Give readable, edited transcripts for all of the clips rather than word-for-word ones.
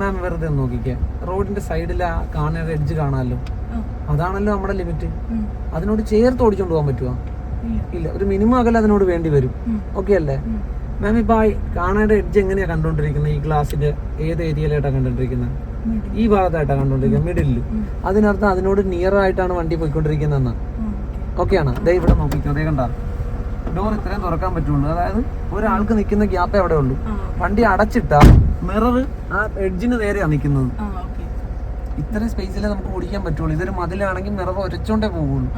മാം വെറുതെ നോക്കിക്കേ, റോഡിന്റെ സൈഡിൽ ആ കാണുന്ന എഡ്ജ് കാണാമല്ലോ, അതാണല്ലോ നമ്മുടെ ലിമിറ്റ്. അതിനോട് ചേർത്ത് ഓടിച്ചോണ്ട് പോകാൻ പറ്റുമോ? ഇല്ല. ഒരു മിനിമം അകലെ അതിനോട് വേണ്ടി വരും. ഓക്കെ അല്ലേ മാം? ഇപ്പൊ കാണേണ്ട എഡ്ജ് എങ്ങനെയാ കണ്ടോണ്ടിരിക്കുന്നത്? ഈ ഗ്ലാസിന്റെ ഏത് ഏരിയയിലായിട്ടാണ് കണ്ടോണ്ടിരിക്കുന്നത്? ഈ ഭാഗത്തായിട്ടാണ് കണ്ടോണ്ടിരിക്കുന്നത്, മിഡിലില്. അതിനർത്ഥം അതിനോട് നിയർ ആയിട്ടാണ് വണ്ടി പോയിക്കൊണ്ടിരിക്കുന്നതെന്നാ. ഓക്കെയാണ്. ദേ ഇവിടെ നോക്കിക്കോ, അതേ കണ്ട ഡോർ ഇത്രയും തുറക്കാൻ പറ്റുള്ളൂ. അതായത് ഒരാൾക്ക് നിൽക്കുന്ന ഗ്യാപ്പേ അവിടെ ഉള്ളൂ. വണ്ടി അടച്ചിട്ടാ മിറർ ആ എഡ്ജിന് നേരെയാണ് നിൽക്കുന്നത്. ഇത്രയും സ്പേസിലേ നമുക്ക് ഓടിക്കാൻ പറ്റുള്ളൂ. ഇതൊരു മതിലാണെങ്കിൽ മിറർ ഒരച്ചോണ്ടേ പോകുള്ളൂ.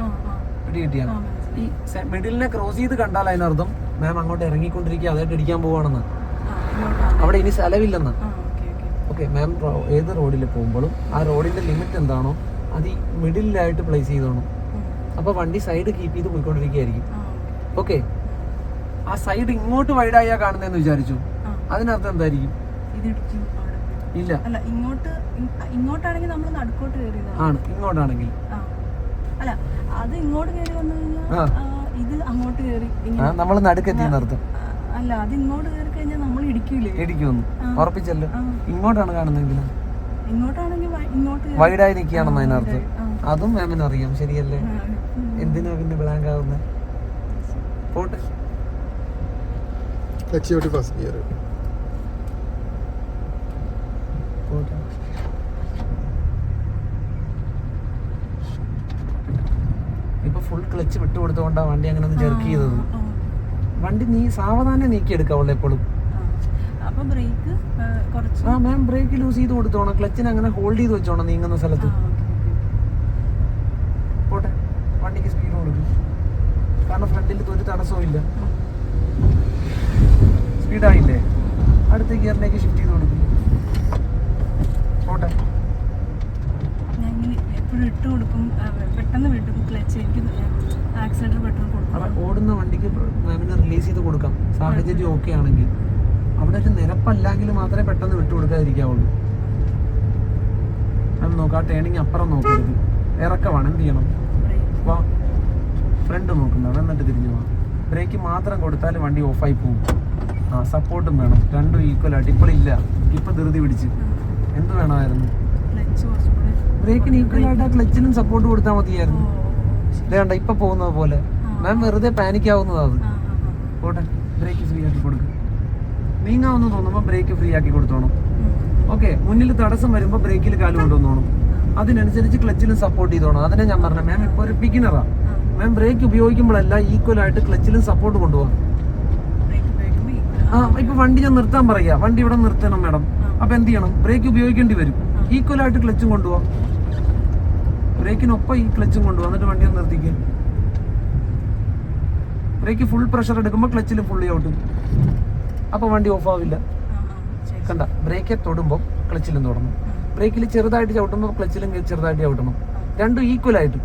കിട്ടിയാണ്. ഈ മിഡിലിനെ ക്രോസ് ചെയ്ത് കണ്ടാൽ അതിനർത്ഥം മാം അങ്ങോട്ട് ഇറങ്ങിക്കൊണ്ടിരിക്കുക, അതായിട്ട് ഇടിക്കാൻ പോവാണെന്ന്. അവിടെ ഇനി സ്ഥലമില്ലെന്ന്. ഓക്കെ മാം, ഏത് റോഡിൽ പോകുമ്പോഴും ആ റോഡിന്റെ ലിമിറ്റ് എന്താണോ അത് ഈ മിഡിലായിട്ട് പ്ലേസ് ചെയ്തോണം. അപ്പൊ വണ്ടി സൈഡ് കീപ്പ് ചെയ്ത് പോയിക്കൊണ്ടിരിക്കുകയായിരിക്കും. ഓക്കെ, ആ സൈഡ് ഇങ്ങോട്ട് വൈഡായാ കാണുന്നതെന്ന് വിചാരിച്ചു, അതിനർത്ഥം എന്തായിരിക്കും? ഇല്ല, ഇങ്ങോട്ടാണെങ്കിൽ നമ്മൾ നടുക്കോട്ട് ആണ്. ഇങ്ങോട്ടാണെങ്കിൽ അത് ഇങ്ങോട്ട് കയറി വന്നു കഴിഞ്ഞാൽ ഇത് അങ്ങോട്ട് കയറി നമ്മൾ നടുക്കെത്തിയെന്ന് അർത്ഥം. അല്ല, അത് ഇങ്ങോട്ട് കയറി കഴിഞ്ഞാൽ നമ്മൾ ഇടിക്കൂലേ? ഇടിക്കുമെന്ന് ഉറപ്പിച്ചല്ലോ. ഇങ്ങോട്ടാണ് കാണുന്നെങ്കിലും ഇങ്ങോട്ടാണെങ്കിൽ വൈഡായി നിൽക്കുകയാണെന്ന് അതിനർത്ഥം. അതും മാമിന് അറിയാം, ശരിയല്ലേ? എന്തിനാ പിന്നെ ബ്ലാങ്ക് ആവുന്നത്? പോട്ടെ. ഇപ്പൊ ഫുൾ ക്ലച്ച് വിട്ടുകൊടുത്തോണ്ടാ വണ്ടി അങ്ങനെ ഒന്ന് ജെർക്ക് ചെയ്തത്. വണ്ടി നീ സാവധാനം നീക്കിയെടുക്കാവുള്ളൂ എപ്പോഴും. മാം ബ്രേക്ക് ലൂസ് ചെയ്ത് കൊടുത്തോണം, ക്ലച്ചിന് അങ്ങനെ ഹോൾഡ് ചെയ്ത് വെച്ചോണം നീങ്ങുന്ന സ്ഥലത്ത്. പോട്ടെ, വണ്ടിക്ക് സ്പീഡ് കൊടുക്കും, കാരണം ഫ്രണ്ടിൽ ഒരു തടസ്സവും ഇല്ല. സ്പീഡായില്ലേ? അടുത്ത ഗിയറിലേക്ക് ഷിഫ്റ്റ് ചെയ്ത് കൊടുക്കും. പോട്ടെ. ഓടുന്ന വണ്ടിക്ക് മാമിനെ റിലീസ് ചെയ്ത് കൊടുക്കാം, സാഹചര്യം ഓക്കെ ആണെങ്കിൽ. അവിടെ ഒരു നിരപ്പല്ലെങ്കിൽ മാത്രമേ പെട്ടെന്ന് വിട്ടുകൊടുക്കാതിരിക്കാവുള്ളൂ. അത് നോക്കാം, ആ ടേണിങ് അപ്പുറം നോക്കരുത്, ഇറക്കമാണ്. എന്ത് ചെയ്യണം? വാ, ഫ്രണ്ട് നോക്കുന്നത് എന്നിട്ട് തിരിഞ്ഞു പോവാം. ബ്രേക്ക് മാത്രം കൊടുത്താൽ വണ്ടി ഓഫായി പോകും. സപ്പോർട്ടും വേണം, രണ്ടും ഈക്വൽ ആയിട്ട്. ഇപ്പോഴില്ല, ഇപ്പൊ ധൃതി പിടിച്ച്. എന്ത് വേണമായിരുന്നു? ബ്രേക്കിന് ഈക്വൽ ആയിട്ട് ആ ക്ലച്ചിനും സപ്പോർട്ട് കൊടുത്താൽ മതിയായിരുന്നു. വേണ്ട, ഇപ്പൊ പോകുന്നത് പോലെ. മാം വെറുതെ പാനിക് ആവുന്നതാ അത്. പോട്ടെ, ബ്രേക്ക് ഫ്രീ ആക്കി കൊടുക്കും. നീങ്ങാവുന്ന തോന്നുമ്പോൾ ബ്രേക്ക് ഫ്രീ ആക്കി കൊടുത്തോണം. ഓക്കെ, മുന്നിൽ തടസ്സം വരുമ്പോൾ ബ്രേക്കിൽ കാല് കൊണ്ടുവന്നോണം. അതിനനുസരിച്ച് ക്ലച്ചിലും സപ്പോർട്ട് ചെയ്തോണം. അതിനെ ഞാൻ പറഞ്ഞത്. മാം ഇപ്പോൾ ഒരു ബിഗിനറാ. മാം ബ്രേക്ക് ഉപയോഗിക്കുമ്പോഴല്ല ഈക്വൽ ആയിട്ട് ക്ലച്ചിലും സപ്പോർട്ട് കൊണ്ടുപോകാം. ഇപ്പൊ വണ്ടി ഞാൻ നിർത്താൻ പറയാ, വണ്ടി ഇവിടെ നിർത്തണം മാഡം. അപ്പൊ എന്ത് ചെയ്യണം? ബ്രേക്ക് ഉപയോഗിക്കേണ്ടി വരും. ഈക്വൽ ആയിട്ട് ക്ലച്ചും കൊണ്ടുപോകാം, ബ്രേക്കിനൊപ്പം ഈ ക്ലച്ചും കൊണ്ടുപോകാം. എന്നിട്ട് വണ്ടി ഒന്ന് നിർത്തിക്കുക. ബ്രേക്ക് ഫുൾ പ്രഷർ എടുക്കുമ്പോൾ ക്ലച്ചിലും ഫുള്ളി ഔട്ടും. അപ്പൊ വണ്ടി ഓഫ് ആവില്ല. കണ്ട, ബ്രേക്കെ തൊടുമ്പോൾ ക്ലച്ചിലും തൊടണം, ബ്രേക്കിൽ ചെറുതായിട്ട് ചവിട്ടുമ്പോൾ ക്ലച്ചിലും ചെറുതായിട്ട് ചവിട്ടണം. രണ്ടും ഈക്വൽ ആയിട്ട്.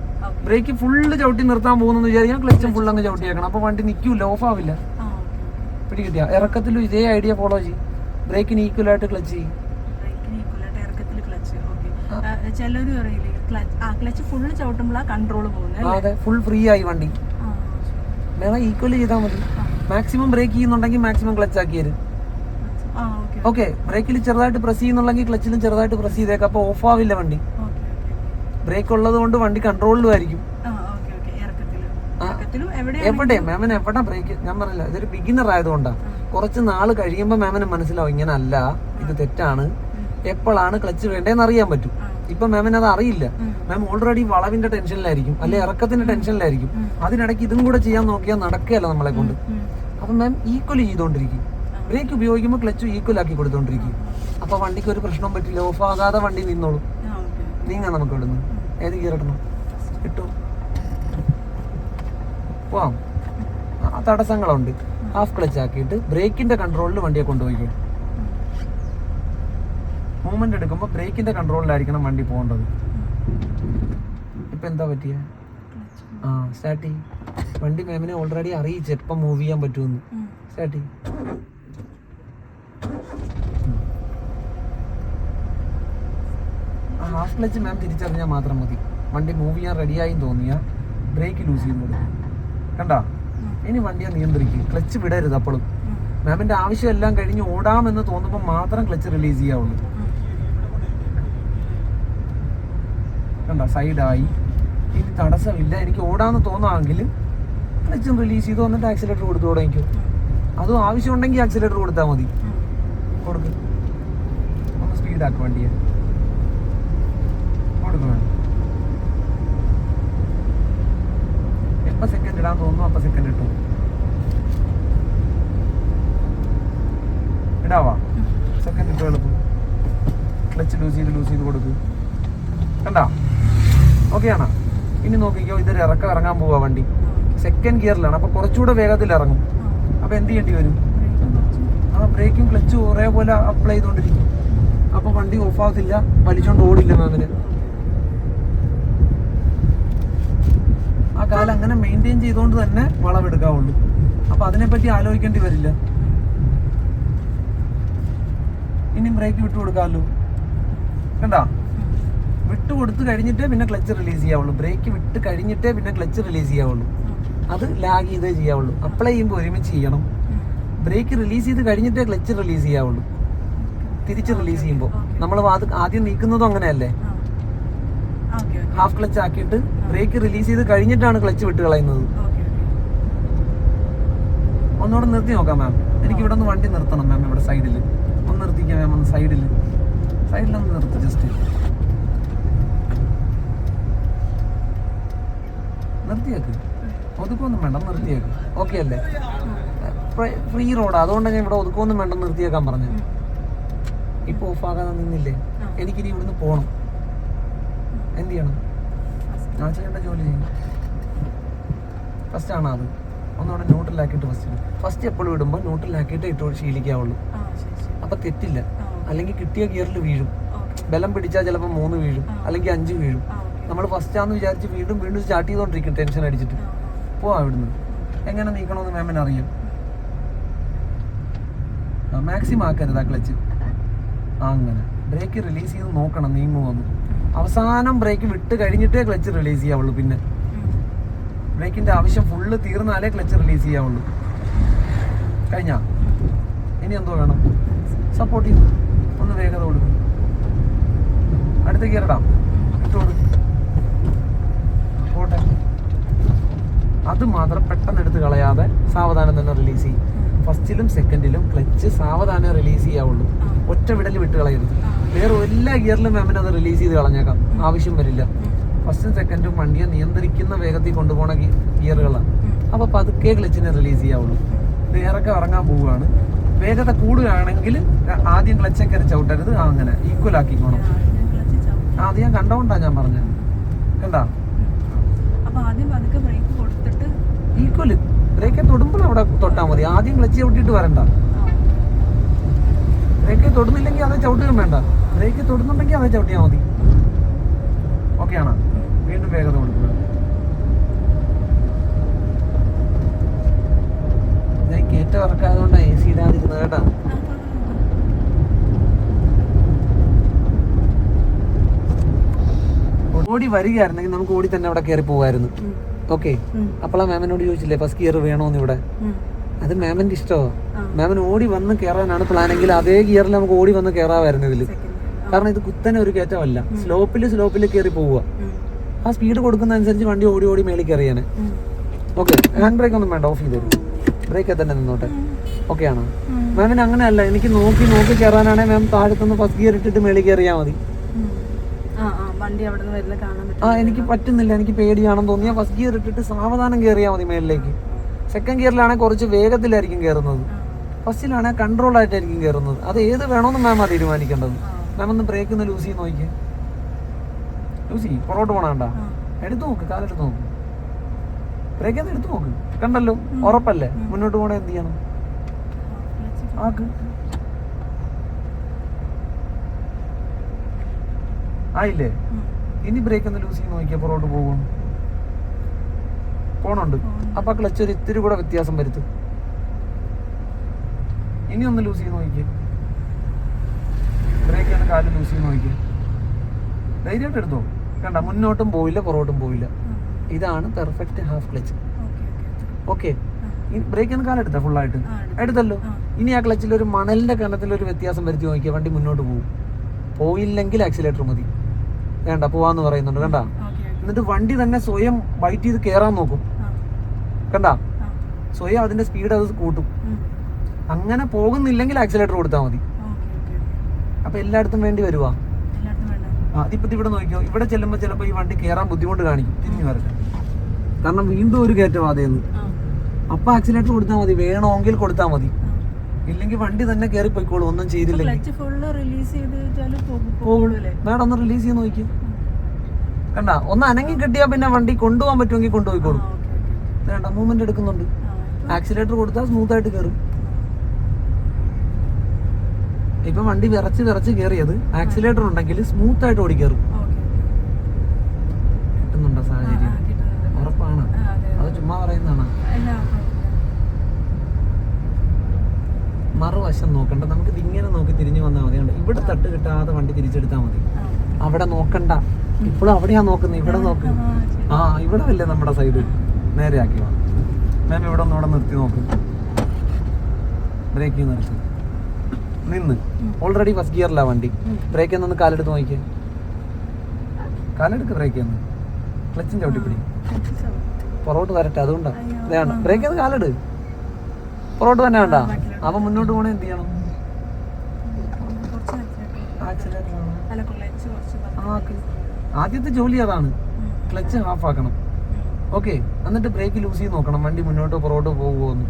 ബ്രേക്ക് ഫുള്ള് ചവിട്ടി നിർത്താൻ പോകുന്നു വിചാരിക്കാൻ ക്ലച്ചും ഫുൾ അങ്ങ് ചവിട്ടിയേക്കണം. അപ്പൊ വണ്ടി നിൽക്കൂല, ഓഫ് ആവില്ല. പിടി കിട്ടിയ ഇറക്കത്തിലും ഇതേ ഐഡിയ ഫോളോ ചെയ്യും. ബ്രേക്കിന് ഈക്വൽ ആയിട്ട് ക്ലച്ച് ചെയ്യും. അതെ, ഫുൾ ഫ്രീ ആയി വണ്ടി. വേണം ഈക്വൽ ചെയ്താൽ മതി. മാക്സിമം ബ്രേക്ക് ചെയ്യുന്നുണ്ടെങ്കിൽ മാക്സിമം ക്ലച്ച് ആക്കി തരും. ഓക്കെ, ബ്രേക്കിൽ ചെറുതായിട്ട് പ്രസ് ചെയ്യുന്നുണ്ടെങ്കിൽ ക്ലച്ചിലും ചെറുതായിട്ട് പ്രസ് ചെയ്തേക്കാം. അപ്പൊ ഓഫ് ആവില്ല വണ്ടി. ബ്രേക്ക് ഉള്ളത് കൊണ്ട് വണ്ടി കൺട്രോളിലും ആയിരിക്കും. എവിടെ മാമിന് എവിടെ ബ്രേക്ക്? ഞാൻ പറഞ്ഞില്ല, ഇതൊരു ബിഗിനർ ആയതുകൊണ്ടാണ്. കുറച്ച് നാൾ കഴിയുമ്പോൾ മാമിന് മനസ്സിലാവും ഇങ്ങനെ അല്ല, ഇത് തെറ്റാണ്, എപ്പോഴാണ് ക്ലച്ച് വേണ്ടതെന്ന് അറിയാൻ പറ്റും. ഇപ്പൊ മാമിന് അത് അറിയില്ല. മാം ഓൾറെഡി വളവിന്റെ ടെൻഷനിലായിരിക്കും, അല്ലെ ഇറക്കത്തിന്റെ ടെൻഷനിലായിരിക്കും. അതിനിടയ്ക്ക് ഇതും കൂടെ ചെയ്യാൻ നോക്കിയാൽ നടക്കുകയല്ല നമ്മളെ കൊണ്ട്. അപ്പൊ മാം ഈക്വൽ ചെയ്തോണ്ടിരിക്കും. ബ്രേക്ക് ഉപയോഗിക്കുമ്പോൾ ക്ലച്ച് ഈക്വൽ ആക്കി കൊടുത്തോണ്ടിരിക്കും. അപ്പൊ വണ്ടിക്ക് ഒരു പ്രശ്നവും പറ്റില്ല, ഓഫ് ആകാതെ വണ്ടി നിന്നോളും. നീങ്ങാൻ നമുക്ക് ഇടുന്നു. ഏത് ഗിയർ ഇടണം? കിട്ടും, പോവാം. ആ തടസ്സങ്ങളുണ്ട്. ഹാഫ് ക്ലച്ച് ആക്കിയിട്ട് ബ്രേക്കിന്റെ കൺട്രോളിൽ വണ്ടിയെ കൊണ്ടുപോയിക്കോ. മൂവ്മെന്റ് എടുക്കുമ്പോൾ ബ്രേക്കിന്റെ കൺട്രോളിലായിരിക്കണം വണ്ടി പോകേണ്ടത്. ഇപ്പൊ എന്താ പറ്റിയ? സ്റ്റാർട്ട് ചെയ്യും. വണ്ടി മാമിനെ ഓൾറെഡി അറിയിച്ചു എപ്പം മൂവ് ചെയ്യാൻ പറ്റുമെന്ന്. സ്റ്റാർട്ട് ചെയ്യും. ഹാഫ് ക്ലച്ച് മാം തിരിച്ചറിഞ്ഞാൽ മാത്രം മതി. വണ്ടി മൂവ് ചെയ്യാൻ റെഡിയായി തോന്നിയാൽ ബ്രേക്ക് ലൂസ് ചെയ്യുന്നത് കണ്ടാ. ഇനി വണ്ടിയെ നിയന്ത്രിക്കും, ക്ലച്ച് വിടരുത്. അപ്പോഴും മാമിന്റെ ആവശ്യം എല്ലാം കഴിഞ്ഞ് ഓടാമെന്ന് തോന്നുമ്പോൾ മാത്രം ക്ലച്ച് റിലീസ് ചെയ്യാവുള്ളൂ. കണ്ട സൈഡായി. ഇനി തടസ്സമില്ല, എനിക്ക് ഓടാന്ന് തോന്നുമെങ്കിൽ ക്ലച്ചും റിലീസ് ചെയ്ത് വന്നിട്ട് ആക്സിലേറ്റർ കൊടുത്തു തുടങ്ങിക്കും. അതും ആവശ്യമുണ്ടെങ്കിൽ ആക്സിലേറ്റർ കൊടുത്താൽ മതി. കൊടുക്ക്, ഒന്ന് സ്പീഡാക്ക് വണ്ടിയെ. കൊടുക്ക് വേണം. എപ്പോൾ സെക്കൻഡ് ഇടാൻ തോന്നുന്നു അപ്പം സെക്കൻഡ് ഇട്ടു. ഇടാവാ, സെക്കൻഡ് ഇട്ടു എളുപ്പം. ക്ലച്ച് ലൂസ് ചെയ്ത് കൊടുക്ക്. കണ്ടാ ഓക്കെ ആണോ? ഇനി നോക്കിക്കോ, ഇതൊരു ഇറങ്ങാൻ പോവാ വണ്ടി. സെക്കൻഡ് ഗിയറിലാണ്, അപ്പൊ കുറച്ചുകൂടെ വേഗത്തിൽ ഇറങ്ങും. അപ്പൊ എന്ത് ചെയ്യേണ്ടി വരും? ആ ബ്രേക്കും ക്ലച്ചും ഒരേപോലെ അപ്ലൈ ചെയ്തോണ്ടിരിക്കും. അപ്പൊ വണ്ടി ഓഫ് ആവത്തില്ല, വലിച്ചോണ്ട് ഓടില്ല മാമിന്. ആ കാലം അങ്ങനെ മെയിൻറ്റെയിൻ ചെയ്തുകൊണ്ട് തന്നെ വളവെടുക്കാവുള്ളൂ. അപ്പൊ അതിനെപ്പറ്റി ആലോചിക്കേണ്ടി വരില്ല. ഇനി ബ്രേക്ക് വിട്ടു കൊടുക്കാമല്ലോ. കണ്ടാ, വിട്ട് കൊടുത്ത് കഴിഞ്ഞിട്ടേ പിന്നെ ക്ലച്ച് റിലീസ് ചെയ്യാവുള്ളൂ. ബ്രേക്ക് വിട്ട് കഴിഞ്ഞിട്ടേ പിന്നെ ക്ലച്ച് റിലീസ് ചെയ്യാവുള്ളൂ. അത് ലാഗ് ചെയ്തേ ചെയ്യാവുള്ളൂ. അപ്ലൈ ചെയ്യുമ്പോൾ ഒരുമിച്ച് ചെയ്യണം. ബ്രേക്ക് റിലീസ് ചെയ്ത് കഴിഞ്ഞിട്ടേ ക്ലച്ച് റിലീസ് ചെയ്യാവുള്ളൂ. തിരിച്ച് റിലീസ് ചെയ്യുമ്പോൾ നമ്മൾ ആദ്യം നീക്കുന്നതും അങ്ങനെയല്ലേ, ഹാഫ് ക്ലച്ച് ആക്കിയിട്ട് ബ്രേക്ക് റിലീസ് ചെയ്ത് കഴിഞ്ഞിട്ടാണ് ക്ലച്ച് വിട്ട് കളയുന്നത്. ഒന്നുകൂടെ നിർത്തി നോക്കാം മാം. എനിക്ക് ഇവിടെ ഒന്ന് വണ്ടി നിർത്തണം മാം. ഇവിടെ സൈഡിൽ ഒന്ന് നിർത്തിക്കാം മാം. ഒന്ന് സൈഡിലൊന്ന് നിർത്തി ജസ്റ്റ് നിർത്തിയേക്ക്. ഒതുക്കൊന്നും വേണ്ട, നിർത്തിയേക്ക്. ഓക്കെ അല്ലേ? ഫ്രീ റോഡാ, അതുകൊണ്ട് ഞാൻ ഇവിടെ ഒതുക്കൊന്നും വേണ്ട നിർത്തിയേക്കാൻ പറഞ്ഞു. ഇപ്പൊ ഓഫാകാതെ നിന്നില്ലേ? എനിക്കിനി ഇവിടുന്ന് പോകണം. എന്ത് ചെയ്യണം? ഞാൻ ചെയ്യേണ്ട ജോലി ചെയ്യും. ഫസ്റ്റ് ആണോ അത്? ഒന്നുകൂടെ ന്യൂട്രലാക്കിയിട്ട് ഫസ്റ്റ് എപ്പോഴും ഇടുമ്പോൾ ന്യൂട്രലാക്കിയിട്ട് ഇട്ട് ശീലിക്കാവുള്ളൂ. അപ്പൊ തെറ്റില്ല. അല്ലെങ്കിൽ കിട്ടിയ ഗിയറിൽ വീഴും. ബലം പിടിച്ചാൽ ചിലപ്പോൾ 3 വീഴും, അല്ലെങ്കിൽ 5 വീഴും. നമ്മൾ ഫസ്റ്റ് ആണെന്ന് വിചാരിച്ച് വീണ്ടും സ്റ്റാർട്ട് ചെയ്തോണ്ടിരിക്കും ടെൻഷൻ അടിച്ചിട്ട്. പോവാ ഇവിടുന്ന്. എങ്ങനെ നീക്കണമെന്ന് മാമിന് അറിയാം. മാക്സിമം ആക്കരുത് ആ ക്ലച്ച്. അങ്ങനെ ബ്രേക്ക് റിലീസ് ചെയ്ത് നോക്കണം നീങ്ങുമെന്ന്. അവസാനം ബ്രേക്ക് വിട്ട് കഴിഞ്ഞിട്ടേ ക്ലച്ച് റിലീസ് ചെയ്യാവുള്ളൂ. പിന്നെ ബ്രേക്കിന്റെ ആവശ്യം ഫുള്ള് തീർന്നാലേ ക്ലച്ച് റിലീസ് ചെയ്യാവുള്ളൂ. കഴിഞ്ഞാ ഇനി എന്തോ വേണം? സപ്പോർട്ട് ചെയ്തു ഒന്ന് വേഗത കൊടുക്കും. അടുത്ത ഗിയറിടാം, ഇട്ടോട് പോട്ടെ. അത് മാത്രം പെട്ടെന്ന് എടുത്ത് കളയാതെ സാവധാനം തന്നെ റിലീസ് ചെയ്യും. ഫസ്റ്റിലും സെക്കൻഡിലും ക്ലച്ച് സാവധാനം റിലീസ് ചെയ്യാവുള്ളൂ. ഒറ്റ വിടൽ വിട്ട് കളയരുത്. വേറെ എല്ലാ ഗിയറിലും മാമിന് അത് റിലീസ് ചെയ്ത് കളഞ്ഞേക്കാം, ആവശ്യം വരില്ല. ഫസ്റ്റും സെക്കൻഡും വണ്ടിയെ നിയന്ത്രിക്കുന്ന വേഗത്തിൽ കൊണ്ടുപോകുന്ന ഗിയറുകളാണ്. അപ്പോൾ പതുക്കെ ക്ലച്ചിനെ റിലീസ് ചെയ്യാവുള്ളൂ. നേരൊക്കെ ഇറങ്ങാൻ പോവുകയാണ്. വേഗത കൂടുകയാണെങ്കിൽ ആദ്യം ക്ലച്ചൊക്കെ ചവിട്ടരുത്. അങ്ങനെ ഈക്വൽ ആക്കിക്കോണം. അത് ഞാൻ കണ്ടോണ്ടാ ഞാൻ പറഞ്ഞത്. കണ്ടാ, ഈക്വല് ബ്രേക്കെ തൊടുമ്പോൾ അവിടെ തൊട്ടാ മതി. ആദ്യം ക്ലച്ച് ചവിട്ടിയിട്ട് വരണ്ട. ബ്രേക്കെ തൊടുന്നില്ലെങ്കിൽ അതേ ചവിട്ടുകയും വേണ്ട. ബ്രേക്ക് തൊടുന്നുണ്ടെങ്കിൽ അതേ ചവിട്ടിയാൽ മതി. ഓക്കെ ആണോ? വീണ്ടും വേഗത കൊടുക്കുക. ഞാൻ കയറ്റം ഇറക്കായതുകൊണ്ടാണ് AC ഇടാതിരുന്നത് കേട്ടാ. ഓടി വരികയായിരുന്നെങ്കിൽ നമുക്ക് ഓടി തന്നെ അവിടെ കയറി പോകായിരുന്നു. ഓക്കെ, അപ്പോഴാ മാമിനോട് ചോദിച്ചില്ലേ ഫസ്റ്റ് ഗിയർ വേണോന്ന് ഇവിടെ. അത് മാമിന്റെ ഇഷ്ടമോ? മാമിന് ഓടി വന്ന് കയറാനാണ് പ്ലാനെങ്കിൽ അതേ ഗിയറിൽ നമുക്ക് ഓടി വന്ന് കയറാമായിരുന്നു ഇതില്. കാരണം ഇത് കുത്തനെ ഒരു കയറ്റമല്ല, സ്ലോപ്പിൽ കയറി പോവുക. ആ സ്പീഡ് കൊടുക്കുന്ന അനുസരിച്ച് വണ്ടി ഓടി മേളിൽ കയറിയാനെ. ഓക്കെ, ഹാൻഡ് ബ്രേക്ക് ഒന്നും വേണ്ട, ഓഫ് ചെയ്തേരും. ബ്രേക്ക് തന്നെ നിന്നോട്ടെ. ഓക്കെ ആണോ? മാമിന് അങ്ങനെയല്ല, എനിക്ക് നോക്കി കയറാനാണെങ്കിൽ മാം താഴത്തുനിന്ന് ഫസ്റ്റ് ഗിയർ ഇട്ടിട്ട് മേളിൽ കയറിയാൽ മതി. എനിക്ക് പറ്റുന്നില്ല, എനിക്ക് പേടിയാണെന്ന് തോന്നിയാൽ ഫസ്റ്റ് ഗിയർ ഇട്ടിട്ട് സാവധാനം കയറിയാൽ മതി മേളിലേക്ക്. സെക്കൻഡ് ഗിയറിലാണെങ്കിൽ കുറച്ച് വേഗത്തിലായിരിക്കും കയറുന്നത്. ഫസ്റ്റിലാണെങ്കിൽ കൺട്രോൾ ആയിട്ടായിരിക്കും കയറുന്നത്. അത് ഏത് വേണമെന്ന് മാം ആ തീരുമാനിക്കേണ്ടത്. മാം ഒന്ന് ബ്രേക്ക് ഒന്ന് ലൂസ് ചെയ്ത് നോക്കിയേ. ലൂസ് ചെയ്യും, പുറകോട്ട് പോകണ്ട. എടുത്തു നോക്ക്, കാലെടുത്ത് നോക്ക്. ബ്രേക്ക് ഒന്ന് എടുത്തു നോക്ക്. കണ്ടല്ലോ, ഉറപ്പല്ലേ? മുന്നോട്ട് പോകണേ എന്ത് ചെയ്യണം? ആക്ക്. ആയില്ലേ? ഇനി ബ്രേക്ക് ഒന്ന് ലൂസ് ചെയ്ത് നോക്കിയാൽ പുറകോട്ട് പോണുണ്ട്. അപ്പൊ ക്ലച്ച് ഒരു ഇത്തിരി കൂടെ വ്യത്യാസം വരുത്തും. ഇനി ഒന്ന് ലൂസ് ചെയ്ത് നോക്കിയേ. ബ്രേക്ക് ആണ് കാല് ലൂസ് ചെയ്ത് നോക്കിയേ. ധൈര്യമായിട്ട് എടുത്തോ. കണ്ട, മുന്നോട്ടും പോയില്ല പുറകോട്ടും പോയില്ല. ഇതാണ് പെർഫെക്റ്റ് ഹാഫ് ക്ലച്ച്. ഓക്കെ, ഈ ബ്രേക്ക് ഒന്ന് കാലെടുത്താ ഫുള്ളായിട്ട് എടുത്തല്ലോ. ഇനി ആ ക്ലച്ചിൽ ഒരു മണലിന്റെ കണത്തിൽ ഒരു വ്യത്യാസം വരുത്തി നോക്കിയാൽ വണ്ടി മുന്നോട്ട് പോകും. പോയില്ലെങ്കിൽ ആക്സിലേറ്റർ മതി. വേണ്ട പോവാന്ന് പറയുന്നുണ്ട് കണ്ടാ. എന്നിട്ട് വണ്ടി തന്നെ സ്വയം ബൈറ്റ് ചെയ്ത് കയറാൻ നോക്കും കണ്ടാ. സ്വയം അതിന്റെ സ്പീഡ് അത് കൂട്ടും. അങ്ങനെ പോകുന്നില്ലെങ്കിൽ ആക്സിലേറ്റർ കൊടുത്താൽ മതി. അപ്പൊ എല്ലായിടത്തും വേണ്ടി വരുവാ. അതിപ്പോ ഇവിടെ നോക്കിയോ, ഇവിടെ ചെല്ലുമ്പോ ചിലപ്പോ ഈ വണ്ടി കയറാൻ ബുദ്ധിമുട്ട് കാണിക്കും. തിരിഞ്ഞു വരട്ടെ, കാരണം വീണ്ടും ഒരു കയറ്റം അതേന്ന്. അപ്പൊ ആക്സിലേറ്റർ കൊടുത്താൽ മതി, വേണമെങ്കിൽ കൊടുത്താൽ മതി. ഇല്ലെങ്കിൽ വണ്ടി തന്നെ കയറി പോയിക്കോളൂ, ഒന്നും ചെയ്തില്ലെങ്കിൽ. മേഡം ഒന്ന് റിലീസ് ചെയ്ത് നോക്കി കണ്ടാ. ഒന്ന് അനങ്ങി കിട്ടിയാ പിന്നെ വണ്ടി കൊണ്ടുപോകാൻ പറ്റുമെങ്കിൽ കൊണ്ടുപോയിക്കോളും. വേണ്ട, മൂവ്മെന്റ് എടുക്കുന്നുണ്ട്. ആക്സിലേറ്റർ കൊടുത്താൽ സ്മൂത്ത് ആയിട്ട് കയറും. ഇപ്പൊ വണ്ടി വിറച്ച് വിറച്ച് കയറിയത് ആക്സിലേറ്റർ ഉണ്ടെങ്കിൽ സ്മൂത്ത് ആയിട്ട് ഓടിക്കയറും. കിട്ടുന്നുണ്ടോ സാഹചര്യം? ഉറപ്പാണ്, അത് ചുമ്മാ പറയുന്നതാണ്. മറുവശം നോക്കണ്ട, നമുക്ക് ഇങ്ങനെ നോക്കി തിരിഞ്ഞു വന്നാൽ മതി. ഇവിടെ തട്ട് കിട്ടാതെ വണ്ടി തിരിച്ചെടുത്താൽ മതി. അവിടെ നോക്കണ്ട, ഇപ്പോഴും അവിടെയാ നോക്കുന്നത്. ഇവിടെ നോക്ക്. ഇവിടെ അല്ലേ നമ്മുടെ സൈഡ്. നേരെ ആക്കി വാ മാം. ഇവിടെ ഒന്നുകൂടെ നിർത്തി നോക്ക്. ബ്രേക്ക് നിർത്തി നിന്ന്. ഓൾറെഡി ഫസ്റ്റ് ഗിയറിലാ വണ്ടി. ബ്രേക്ക് എന്നൊന്ന് കാലെടുത്ത് നോക്കിയേ. കാലെടുക്ക്, ബ്രേക്ക് എന്ന്. ക്ലച്ചും ചവിട്ടിപ്പിടി. പുറകോട്ട് വരട്ടെ, അതുകൊണ്ടാണ്. വേണ്ട, ബ്രേക്ക് എന്ന് കാലെട്. പുറകോട്ട് തന്നെ വേണ്ട. അവൻ മുന്നോട്ട് പോകണേ എന്ത് ചെയ്യണം? ആദ്യത്തെ ജോലി അതാണ്, ക്ലച്ച് ഹാഫ് ആക്കണം. ഓക്കെ, എന്നിട്ട് ബ്രേക്ക് ലൂസ് ചെയ്ത് നോക്കണം വണ്ടി മുന്നോട്ടോ പുറകോട്ടോ പോകുമോന്ന്.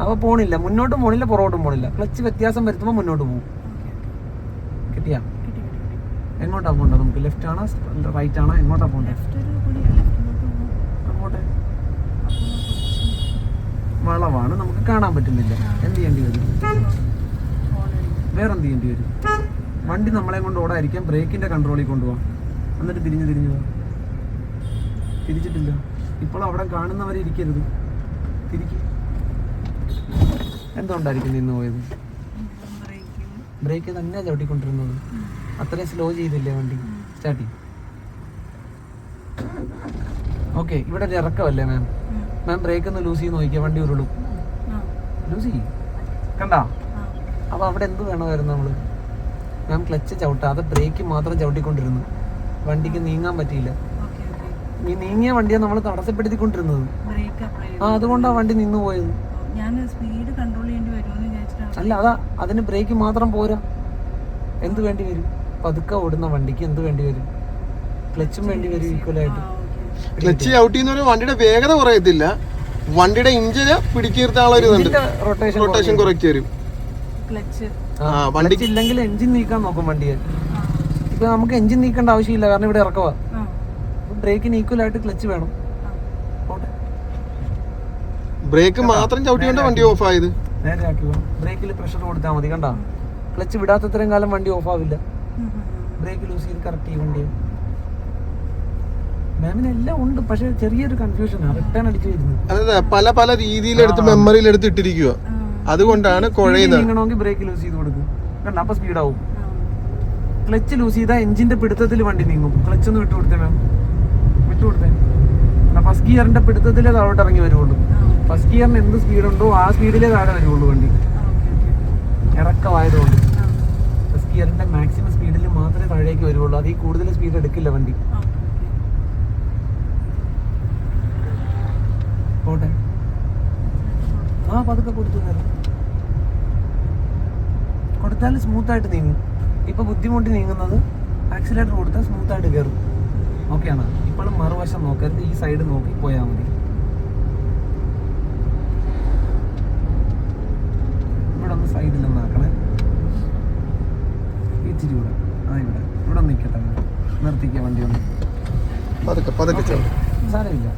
അവ പോണില്ല, മുന്നോട്ടും പോണില്ല പുറകോട്ടും പോണില്ല. ക്ലച്ച് വ്യത്യാസം വരുത്തുമ്പോൾ മുന്നോട്ട് പോകും. കിട്ടിയാ? എങ്ങോട്ടാ പോകണ്ട നമുക്ക്? ലെഫ്റ്റ് ആണോ റൈറ്റ് ആണോ? എങ്ങോട്ടാ പോകണ്ടേ? അങ്ങോട്ടെ. വളവാണ്, നമുക്ക് കാണാൻ പറ്റുന്നില്ല. എന്ത് ചെയ്യേണ്ടി വരും? വേറെ എന്ത് ചെയ്യേണ്ടി വരും? വണ്ടി നമ്മളെ കൊണ്ട് ഓടായിരിക്കാം, ബ്രേക്കിന്റെ കൺട്രോളിൽ കൊണ്ടുപോകാം. എന്നിട്ട് തിരിഞ്ഞു പോവാം. തിരിച്ചിട്ടില്ല. ഇപ്പോൾ അവിടെ കാണുന്നവരെ ഇരിക്കരുത്, തിരിക്കും. എന്തുകൊണ്ടായിരിക്കും നിന്ന് പോയത്? ബ്രേക്ക് തന്നെയാണ് ചവിട്ടിക്കൊണ്ടിരുന്നത്. അത്രയും സ്ലോ ചെയ്തില്ലേ വണ്ടി സ്റ്റാർട്ട് ചെയ്യും. ഓക്കെ, ഇവിടെ ഒരു ഇറക്കമല്ലേ മാം? മാം ബ്രേക്ക് ഒന്ന് ലൂസ് ചെയ്ത് നോക്കിയാൽ വണ്ടി ഉരുളും. ലൂസ് ചെയ്യും കണ്ടാ. അപ്പോൾ അവിടെ എന്ത് വേണമായിരുന്നു നമ്മൾ? മാം ക്ലച്ച് ചവിട്ടാതെ ബ്രേക്ക് മാത്രം ചവിട്ടിക്കൊണ്ടിരുന്നു. വണ്ടിക്ക് നീങ്ങാൻ പറ്റിയില്ല. ഈ നീങ്ങിയ വണ്ടിയാണ് നമ്മൾ തടസ്സപ്പെടുത്തിക്കൊണ്ടിരുന്നത്. അതുകൊണ്ടാണ് വണ്ടി നിന്ന് പോയത്. അല്ല, അതാ അതിന് ബ്രേക്ക് മാത്രം പോരാ. എന്ത് വേണ്ടി വരും? പതുക്കെ ഓടുന്ന വണ്ടിക്ക് എന്ത് വേണ്ടി വരും? ക്ലച്ചും വേണ്ടി വരും ഈക്വലായിട്ട്. ക്ലച്ച് ചവിട്ടിന്ന് വണ്ടിയുടെ വേഗത കുറയത്തില്ല, വണ്ടിയുടെ ഇഞ്ചിന് പിടിച്ചിരുത്താനുള്ള റൊട്ടേഷൻ കുറച്ച് വരും. വണ്ടിക്ക് ഇല്ലെങ്കിൽ എഞ്ചിൻ നീക്കാൻ നോക്കും വണ്ടിയെ. ഇപ്പൊ നമുക്ക് എഞ്ചിൻ നീക്കേണ്ട ആവശ്യമില്ല, കാരണം ഇവിടെ ഇറക്കവാ. ബ്രേക്കിന് ഈക്വൽ ആയിട്ട് ക്ലച്ച് വേണം. ബ്രേക്ക് മാത്രം ചവിട്ടിയോണ്ട് വണ്ടി ഓഫ് ആയത്. നേരെ ആക്കി പോകാം. ബ്രേക്കിൽ പ്രഷർ കൊടുത്താൽ മതി കണ്ടാ. ക്ലച്ച് വിടാത്തത്രയും കാലം വണ്ടി ഓഫ് ആവില്ല. ബ്രേക്ക് ലൂസ് ചെയ്ത് കറക്റ്റ് ചെയ്യും വണ്ടി. മാമിന് എല്ലാം ഉണ്ട്, പക്ഷെ ചെറിയൊരു കൺഫ്യൂഷനാണ്. റിട്ടേൺ അടിച്ചു വരുന്നത്. അതെ, പല പല രീതിയിലെടുത്ത് മെമ്മറിയിലെടുത്ത് ഇട്ടിരിക്കുക. അതുകൊണ്ടാണ് കുഴയുന്നത്. നീങ്ങണമെങ്കിൽ ബ്രേക്ക് ലൂസ് ചെയ്ത് കൊടുക്കും കണ്ട, അപ്പൊ സ്പീഡാവും. ക്ലച്ച് ലൂസ് ചെയ്താൽ എഞ്ചിന്റെ പിടുത്തത്തിൽ വണ്ടി നീങ്ങും. ക്ലച്ച് ഒന്ന് വിട്ടുകൊടുത്തേ മാം, വിട്ടുകൊടുത്തേ. ഫസ്റ്റ് ഗിയറിന്റെ പിടുത്തത്തിലേ താഴോട്ട് ഇറങ്ങി വരുള്ളൂ. ഫസ്റ്റ് ഗിയറിന് എന്ത് സ്പീഡുണ്ടോ ആ സ്പീഡിലേ താഴെ വരുള്ളൂ വണ്ടി, ഇറക്കമായതുകൊണ്ട്. ഫസ്റ്റ് ഗിയറിന്റെ മാക്സിമം സ്പീഡിൽ മാത്രമേ താഴേക്ക് വരുള്ളൂ. അതിൽ കൂടുതൽ സ്പീഡ് എടുക്കില്ല വണ്ടി. പോട്ടെ. പതുക്കെ കൊടുത്തു തരാം. കൊടുത്താൽ സ്മൂത്ത് ആയിട്ട് നീങ്ങും. ഇപ്പൊ ബുദ്ധിമുട്ടി നീങ്ങുന്നത് ആക്സിലേറ്റർ കൊടുത്താൽ സ്മൂത്ത് ആയിട്ട് കയറും. ഓക്കെയാണ്. ഇപ്പോഴും മറുവശം നോക്കരുത്, ഈ സൈഡ് നോക്കി പോയാൽ മതി. ഇവിടെ ഒന്ന് സൈഡിലൊന്ന് ആക്കണേ. ഇച്ചിരി കൂടെ ഇവിടെ നിൽക്കട്ടെ. നിർത്തിക്കുക വണ്ടി ഒന്ന്. സാരമില്ല.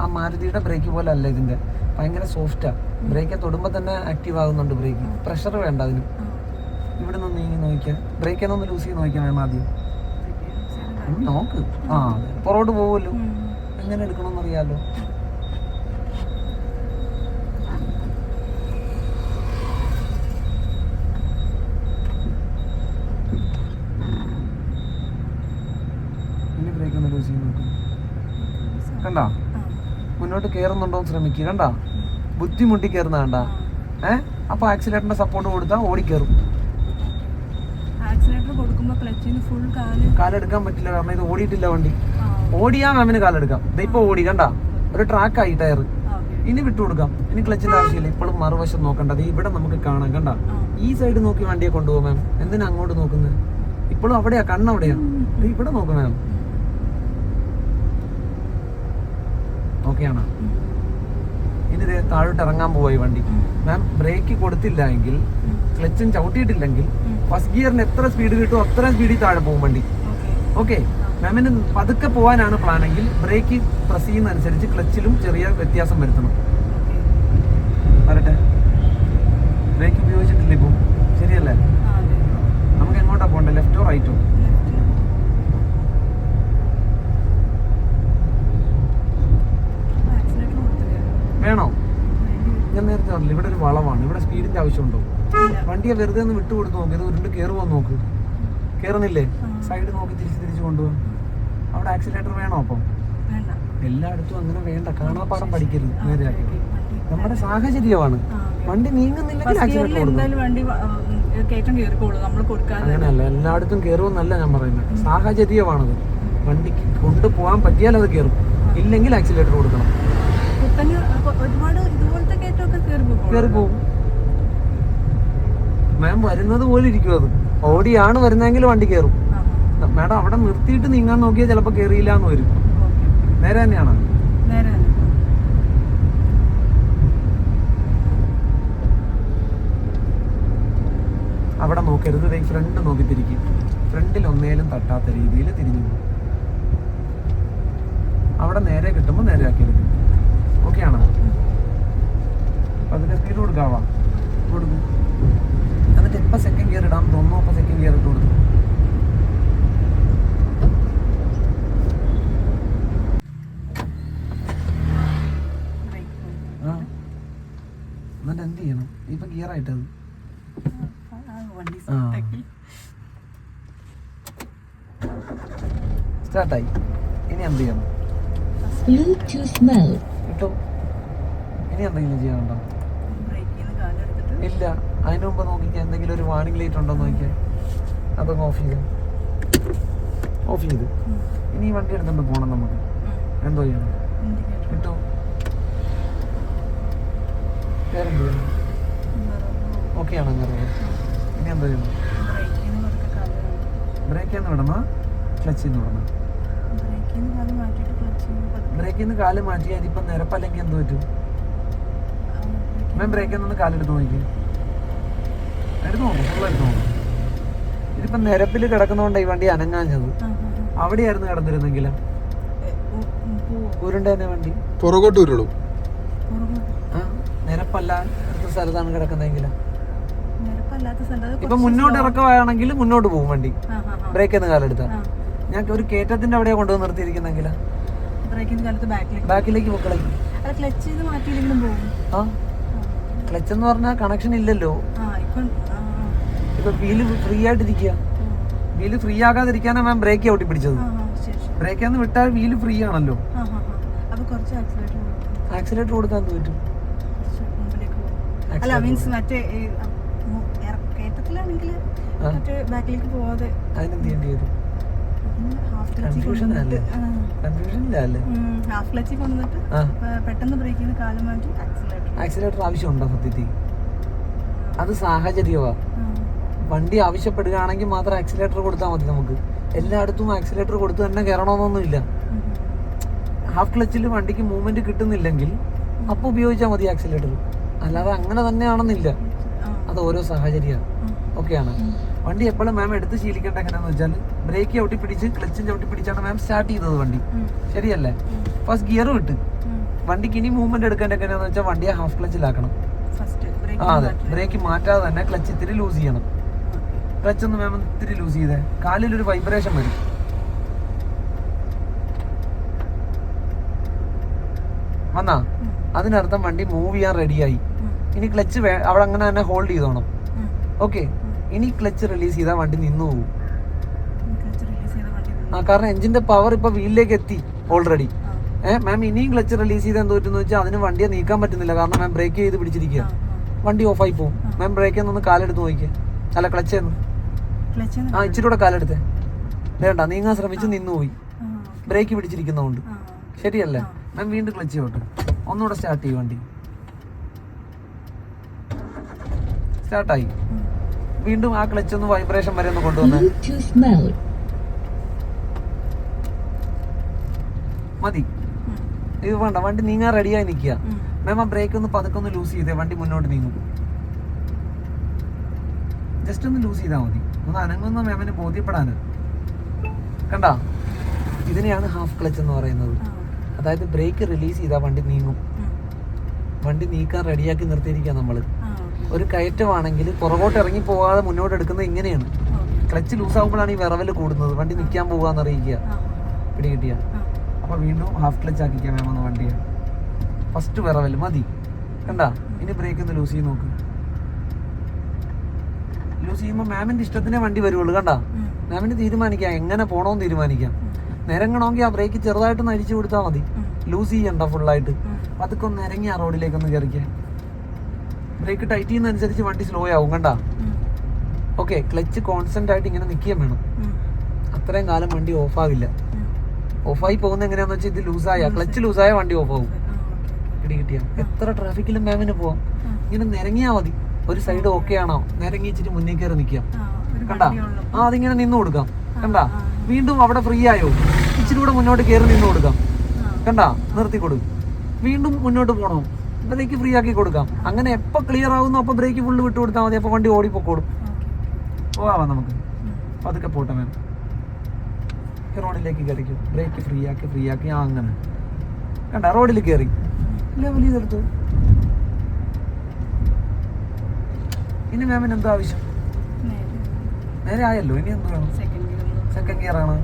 ആ മാരുതിയുടെ ബ്രേക്ക് പോലെ അല്ല ഇതിന്റെ, ഭയങ്കര സോഫ്റ്റാ. ബ്രേക്ക് തൊടുമ്പോൾ തന്നെ ആക്റ്റീവ് ആകുന്നുണ്ട് ബ്രേക്ക്. പ്രഷർ വേണ്ട അതിന്. ഇവിടെ നിന്ന് നീങ്ങി നോക്കിയാൽ ബ്രേക്ക് ഒന്ന് ലൂസ് ചെയ്ത് നോക്കിയാൽ ആദ്യം നോക്ക്. പുറകോട്ട് പോകുമല്ലോ, എങ്ങനെ എടുക്കണമെന്ന് അറിയാലോ. ഇനി ബ്രേക്ക് ഒന്ന് ലൂസ് ചെയ്ത് നോക്കും. കണ്ടാ മുന്നോട്ട് കയറുന്നുണ്ടോ എന്ന് ശ്രമിക്കുക. കണ്ടാ ബുദ്ധിമുട്ടി കയറുന്ന കണ്ടാ. അപ്പൊ ആക്സിലേറ്ററിന്റെ സപ്പോർട്ട് കൊടുത്താൽ ഓടിക്കയറും. ആക്സിലേറ്റർ കൊടുക്കുമ്പോൾ ക്ലച്ചിന് ഫുൾ കാലെടുക്കാൻ പറ്റില്ല, കാരണം ഇത് ഓടിയിട്ടില്ല വണ്ടി. ആ, ഓടിയാ മാമിന് കാലെടുക്കാം. ഇപ്പൊ ഓടി കണ്ട ഒരു ട്രാക്കായി ടയർ. ഓക്കേ. ഇനി വിട്ടുകൊടുക്കാം, ഇനി ക്ലച്ചിന്റെ ആവശ്യമില്ല. ഇപ്പോഴും മറുവശം നോക്കണ്ടത് ഇവിടെ നമുക്ക് കാണാം. കണ്ട ഈ സൈഡ് നോക്കി വണ്ടിയെ കൊണ്ടുപോകാം മാം. എന്തിനാ അങ്ങോട്ട് നോക്കുന്നത്? ഇപ്പോഴും അവിടെയാ, കണ്ണവിടെയാ. ഇവിടെ നോക്കാം മാം. ഓക്കെ ആണോ? ഇനി താഴോട്ട് ഇറങ്ങാൻ പോയി വണ്ടി. മാം ബ്രേക്ക് കൊടുത്തില്ല എങ്കിൽ, ക്ലച്ചും ചവിട്ടിയിട്ടില്ലെങ്കിൽ ഫസ്റ്റ് ഗിയറിന് എത്ര സ്പീഡ് കിട്ടും അത്രയും സ്പീഡിൽ താഴെ പോകും വണ്ടി. ഓക്കെ, മാമിന് പതുക്കെ പോകാനാണ് പ്ലാനെങ്കിൽ ബ്രേക്ക് പ്രസ് ചെയ്യുന്നതനുസരിച്ച് ക്ലച്ചിലും ചെറിയ വ്യത്യാസം വരുത്തണം. വരട്ടെ, ബ്രേക്ക് ഉപയോഗിച്ചിട്ടില്ല ഇപ്പം, ശരിയല്ലേ? നമുക്ക് എങ്ങോട്ടാ പോകണ്ടേ, ലെഫ്റ്റോ റൈറ്റോ? വേണോ? ഞാൻ നേരത്തെ പറഞ്ഞില്ല, ഇവിടെ ഒരു വളവാണ്, ഇവിടെ സ്പീഡിന്റെ ആവശ്യമുണ്ടോ? വണ്ടിയെ വെറുതെ ഒന്ന് വിട്ടുകൊടുത്ത് നോക്ക്. ഇത് ഉരുണ്ട് കയറുമോ നോക്ക്. കയറുന്നില്ലേ? സൈഡ് നോക്കി തിരിച്ച് കൊണ്ടുപോകാം. അവിടെ ആക്സിലേറ്റർ വേണോ? അപ്പം എല്ലായിടത്തും അങ്ങനെ വേണ്ട, കാണാപ്പാടം പഠിക്കരുത്. നേരെയാക്കി നമ്മുടെ സാഹചര്യമാണ്. വണ്ടി നീങ്ങുന്നില്ലെങ്കിൽ ആക്സിലേറ്റർ കൊടുക്കും. അങ്ങനെയല്ല, എല്ലായിടത്തും കയറുമെന്നല്ല ഞാൻ പറയുന്നത്, സാഹചര്യമാണത്. വണ്ടിക്ക് കൊണ്ടുപോകാൻ പറ്റിയാൽ അത് കയറും, ഇല്ലെങ്കിൽ ആക്സിലേറ്റർ കൊടുക്കണം. കയറി പോകും മാം. വരുന്നത് പോലെ ഇരിക്കും അത്. ഓടിയാണ് വരുന്നതെങ്കിൽ വണ്ടി കയറും. മാഡം അവിടെ നിർത്തിയിട്ട് നീങ്ങാൻ നോക്കിയാൽ ചിലപ്പോൾ കയറിയില്ല എന്ന് വരും. നേരെ തന്നെയാണ്. അവിടെ നോക്കരുത്, ഫ്രണ്ട് നോക്കി തിരിക്കും. ഫ്രണ്ടിൽ ഒന്നേലും തട്ടാത്ത രീതിയിൽ തിരിഞ്ഞു പോകും. അവിടെ നേരെ കിട്ടുമ്പോൾ നേരെ ആക്കരുത്. ഓക്കെ ആണോ? അതിന്റെ സ്പീഡ് കൊടുക്കാവാ, കൊടുക്കും. എന്നിട്ട് എപ്പോൾ സെക്കൻഡ് ഗിയർ ഇടാൻ തോന്നുന്നു അപ്പോൾ സെക്കൻഡ് ഗിയർ ഇട്ട് കൊടുക്കും. എന്നിട്ട് എന്ത് ചെയ്യണം? ഇപ്പൊ ഗിയർ ആയിട്ടത് സ്റ്റാർട്ടായി. ഇനി എന്ത് ചെയ്യണം? കിട്ടോ? ഇനി എന്തെങ്കിലും ചെയ്യാനുണ്ടോ? ഇല്ല. അതിന് മുമ്പ് നോക്കിക്കാൻ എന്തെങ്കിലും ഒരു വാർണിംഗ് ലൈറ്റ് ഉണ്ടോ നോക്കിയാൽ അതൊക്കെ ഓഫ് ചെയ്ത് ഇനി ഈ വണ്ടി എടുത്തോണ്ട് പോകണം നമുക്ക്. എന്തോ ചെയ്യണം? കിട്ടോ? വേറെന്ത് ചെയ്യണം? ഓക്കെ ആണോ? ഇനി എന്തോ ചെയ്യണം? ബ്രേക്കിൽ നിന്ന് വിടണോ ക്ലച്ചിൽ നിന്ന് വിടണോ? ബ്രേക്കിൽ നിന്ന് കാല് മാറ്റിയാൽ ഇതിപ്പം നിരപ്പല്ലെങ്കിൽ എന്ത് പറ്റും? മാം ബ്രേക്കിൽ നിന്ന് കാലെടുത്ത് നോക്കി, എടുത്ത് നോക്കും, ഫുള്ളെടുത്ത് നോക്കും. ഇതിപ്പം നിരപ്പിൽ കിടക്കുന്നതുകൊണ്ട് ഈ വണ്ടി അനങ്ങാഞ്ഞത്. അവിടെയായിരുന്നു കിടന്നിരുന്നെങ്കിലോ ഉരുണ്ട തന്നെ വണ്ടി പുറകോട്ട് ഉരുളും. നിരപ്പല്ലാത്ത സ്ഥലത്താണ് കിടക്കുന്നതെങ്കിലോ. ഇപ്പൊ മുന്നോട്ട് ഇറക്കമാണെങ്കിൽ മുന്നോട്ട് പോകും വണ്ടി, ബ്രേക്കിൽ നിന്ന് കാലെടുത്താൽ. ഞാൻ ഒരു കയറ്റത്തിന്റെ അവിടെയാ കൊണ്ടുവന്ന് നിർത്തിയിരിക്കുന്നെങ്കിലോ ബാക്കിലേക്ക് പൊക്കളേക്ക്. ആ ക്ലച്ച് എന്ന് പറഞ്ഞാൽ കണക്ഷൻ ഇല്ലല്ലോ. ഇപ്പൊ വീല് ഫ്രീ ആയിട്ടിരിക്കുക. വീല് ഫ്രീ ആകാതിരിക്കാനാ മാം ബ്രേക്ക് ഔട്ടി പിടിച്ചത്. ബ്രേക്കിൽ നിന്ന് വിട്ടാൽ വീല് ഫ്രീ ആണല്ലോ. ആക്സിലേറ്റർ കൊടുക്കാൻ പറ്റും. അതിനെന്ത് ചെയ്യേണ്ടി വരും? ആക്സിലേറ്റർ ആവശ്യമുണ്ടോ? സത്യത്തിൽ അത് സാഹചര്യമാണ്. വണ്ടി ആവശ്യപ്പെടുകയാണെങ്കിൽ മാത്രം ആക്സിലേറ്റർ കൊടുത്താൽ മതി. നമുക്ക് എല്ലായിടത്തും ആക്സിലേറ്റർ കൊടുത്ത് തന്നെ കയറണമെന്നൊന്നുമില്ല. ഹാഫ് ക്ലച്ചിൽ വണ്ടിക്ക് മൂവ്മെന്റ് കിട്ടുന്നില്ലെങ്കിൽ അപ്പോൾ ഉപയോഗിച്ചാൽ മതി ആക്സിലേറ്റർ. അല്ലാതെ അങ്ങനെ തന്നെയാണെന്നില്ല, അത് ഓരോ സാഹചര്യമാണ്. ഓക്കെയാണ്. വണ്ടി എപ്പോഴും മാം എടുത്ത് ശീലിക്കേണ്ട എങ്ങനെയാന്ന് വെച്ചാൽ ബ്രേക്ക് ചവിട്ടി പിടിച്ച് ക്ലച്ചും ചവിട്ടി പിടിച്ചാണ് മാം സ്റ്റാർട്ട് ചെയ്തത് വണ്ടി, ശരിയല്ലേ? ഫസ്റ്റ് ഗിയർ വിട്ട് വണ്ടിക്ക് ഇനി മൂവ്മെന്റ് എടുക്കേണ്ട എങ്ങനെയാന്ന് വെച്ചാൽ വണ്ടിയെ ഹാഫ് ക്ലച്ചിലാക്കണം. അതെ, ബ്രേക്ക് മാറ്റാതെ തന്നെ ക്ലച്ച് ഇത്തിരി ലൂസ് ചെയ്യണം. ക്ലച്ച് ഒന്ന് മാം ഇത്തിരി ലൂസ് ചെയ്തേ, കാലിലൊരു വൈബ്രേഷൻ വരും. വന്നാ അതിനർത്ഥം വണ്ടി മൂവ് ചെയ്യാൻ റെഡിയായി. ഇനി ക്ലച്ച് അവിടെ അങ്ങനെ തന്നെ ഹോൾഡ് ചെയ്തോണം. ഓക്കെ, ഇനി ക്ലച്ച് റിലീസ് ചെയ്താൽ വണ്ടി നിന്നു പോകും. കാരണം എഞ്ചിന്റെ പവർ ഇപ്പൊ വീലിലേക്ക് എത്തി ഓൾറെഡി. മാം ഇനിയും ക്ലച്ച് റിലീസ് ചെയ്ത് എന്ത് പറ്റുന്ന വെച്ചാൽ അതിന് വണ്ടിയെ നീക്കാൻ പറ്റുന്നില്ല. കാരണം മാം ബ്രേക്ക് ചെയ്ത് പിടിച്ചിരിക്കുക, വണ്ടി ഓഫായി പോകും. മാം ബ്രേക്കിൽ നിന്ന് കാലെടുത്ത് നോക്കിക്കുക, അല്ല ക്ലച്ച് ആ ഇച്ചിരി കൂടെ കാലെടുത്തേ. വേണ്ട, നീങ്ങാൻ ശ്രമിച്ച് നിന്നുപോയി, ബ്രേക്ക് പിടിച്ചിരിക്കുന്നതുകൊണ്ട്. ശരിയല്ലേ മാം? വീണ്ടും ക്ലച്ച് ചോട്ട്, ഒന്നുകൂടെ സ്റ്റാർട്ട് ചെയ്യും വണ്ടി. സ്റ്റാർട്ടായി. വീണ്ടും ആ ക്ലച്ച് ഒന്ന് വൈബ്രേഷൻ വരെ ഒന്ന് കൊണ്ടുവന്ന് മതി. ഇത് വേണ്ട, വണ്ടി നീങ്ങാൻ റെഡിയായി നിൽക്കുക. മാം ആ ബ്രേക്ക് ഒന്ന് പതുക്കെ ഒന്ന് ലൂസ് ചെയ്തേ, വണ്ടി മുന്നോട്ട് നീങ്ങും. ജസ്റ്റ് ഒന്ന് ലൂസ് ചെയ്താൽ മതി, ഒന്ന് അനങ്ങുന്ന മാമിന് ബോധ്യപ്പെടാന്. കണ്ട, ഇതിനെയാണ് ഹാഫ് ക്ലച്ച് എന്ന് പറയുന്നത്. അതായത് ബ്രേക്ക് റിലീസ് ചെയ്താൽ വണ്ടി നീങ്ങും. വണ്ടി നീക്കാൻ റെഡിയാക്കി നിർത്തിയിരിക്കുക നമ്മൾ. ഒരു കയറ്റമാണെങ്കിൽ പുറകോട്ട് ഇറങ്ങി പോകാതെ മുന്നോട്ട് എടുക്കുന്നത് ഇങ്ങനെയാണ്. ക്ലച്ച് ലൂസ് ആകുമ്പോഴാണ് ഈ വിറവല് കൂടുന്നത്, വണ്ടി നിൽക്കാൻ പോകാന്ന് അറിയിക്കുക. പിടി കിട്ടിയ അപ്പൊ വീണ്ടും ഹാഫ് ക്ലച്ച് ആക്കിക്കാൻ മാം ഒന്ന് വണ്ടിയെ. ഫസ്റ്റ് വിറവല് മതി. കണ്ട, ഇനി ബ്രേക്ക് ഒന്ന് ലൂസ് ചെയ്ത് നോക്ക്. ലൂസ് ചെയ്യുമ്പോൾ മാമിന്റെ ഇഷ്ടത്തിനെ വണ്ടി വരുവുള്ളൂ. കണ്ട, മാമിന് തീരുമാനിക്കാം എങ്ങനെ പോണോന്ന് തീരുമാനിക്കാം. നിരങ്ങണമെങ്കിൽ ആ ബ്രേക്ക് ചെറുതായിട്ടൊന്ന് അടിച്ചു കൊടുത്താൽ മതി, ലൂസ് ചെയ്യണ്ട ഫുള്ളായിട്ട്. അതൊക്കെ ഒന്ന് ഇറങ്ങി ആ റോഡിലേക്കൊന്ന് കയറിക്കാൻ. ബ്രേക്ക് ടൈറ്റ് ചെയ്യുന്നതനുസരിച്ച് വണ്ടി സ്ലോ ആവും. കണ്ട, ഓക്കെ. ക്ലച്ച് കോൺസ്റ്റന്റ് ആയിട്ട് ഇങ്ങനെ നിൽക്കുകയും വേണം. അത്രയും കാലം വണ്ടി ഓഫാവില്ല. ഓഫായി പോകുന്നത് എങ്ങനെയാന്ന് വെച്ചാൽ ഇത് ലൂസായ, ക്ലച്ച് ലൂസായ വണ്ടി ഓഫ് ആവും. പിടി കിട്ടിയ എത്ര ട്രാഫിക്കിലും മാമിന് പോവാം. ഇങ്ങനെ നിരങ്ങിയാൽ മതി. ഒരു സൈഡ് ഓക്കെ ആണോ, നിരങ്ങി ഇച്ചിരി മുന്നേ കയറി നിൽക്കാം. കണ്ട, അതിങ്ങനെ നിന്ന് കൊടുക്കാം. കണ്ട, വീണ്ടും അവിടെ ഫ്രീ ആയോ, ഇച്ചിരി കൂടെ മുന്നോട്ട് കയറി നിന്ന് കൊടുക്കാം. കണ്ട, നിർത്തി കൊടുക്കും. വീണ്ടും മുന്നോട്ട് പോകണോ, ബ്രേക്ക് ഫ്രീ ആക്കി കൊടുക്കാം. അങ്ങനെ എപ്പോൾ ക്ലിയർ ആവുന്നു അപ്പോൾ ബ്രേക്ക് ഫുള്ള് വിട്ടു കൊടുത്താൽ മതി. അപ്പോൾ വണ്ടി ഓടിപ്പോക്കോടും. പോകാം നമുക്ക്. അതൊക്കെ പോട്ടെ മാം. റോഡിലേക്ക് കയറിക്കും, ബ്രേക്ക് ഫ്രീ ആക്കി അങ്ങനെ. കണ്ട, റോഡിൽ കയറി ലെവൽ ചെയ്തെടുത്തു. ഇനി മാമിന് എന്താ ആവശ്യം? നേരെ ആയല്ലോ, ഇനി എന്ത് വേണം? സെക്കൻഡ് ഗിയർ ആണ്.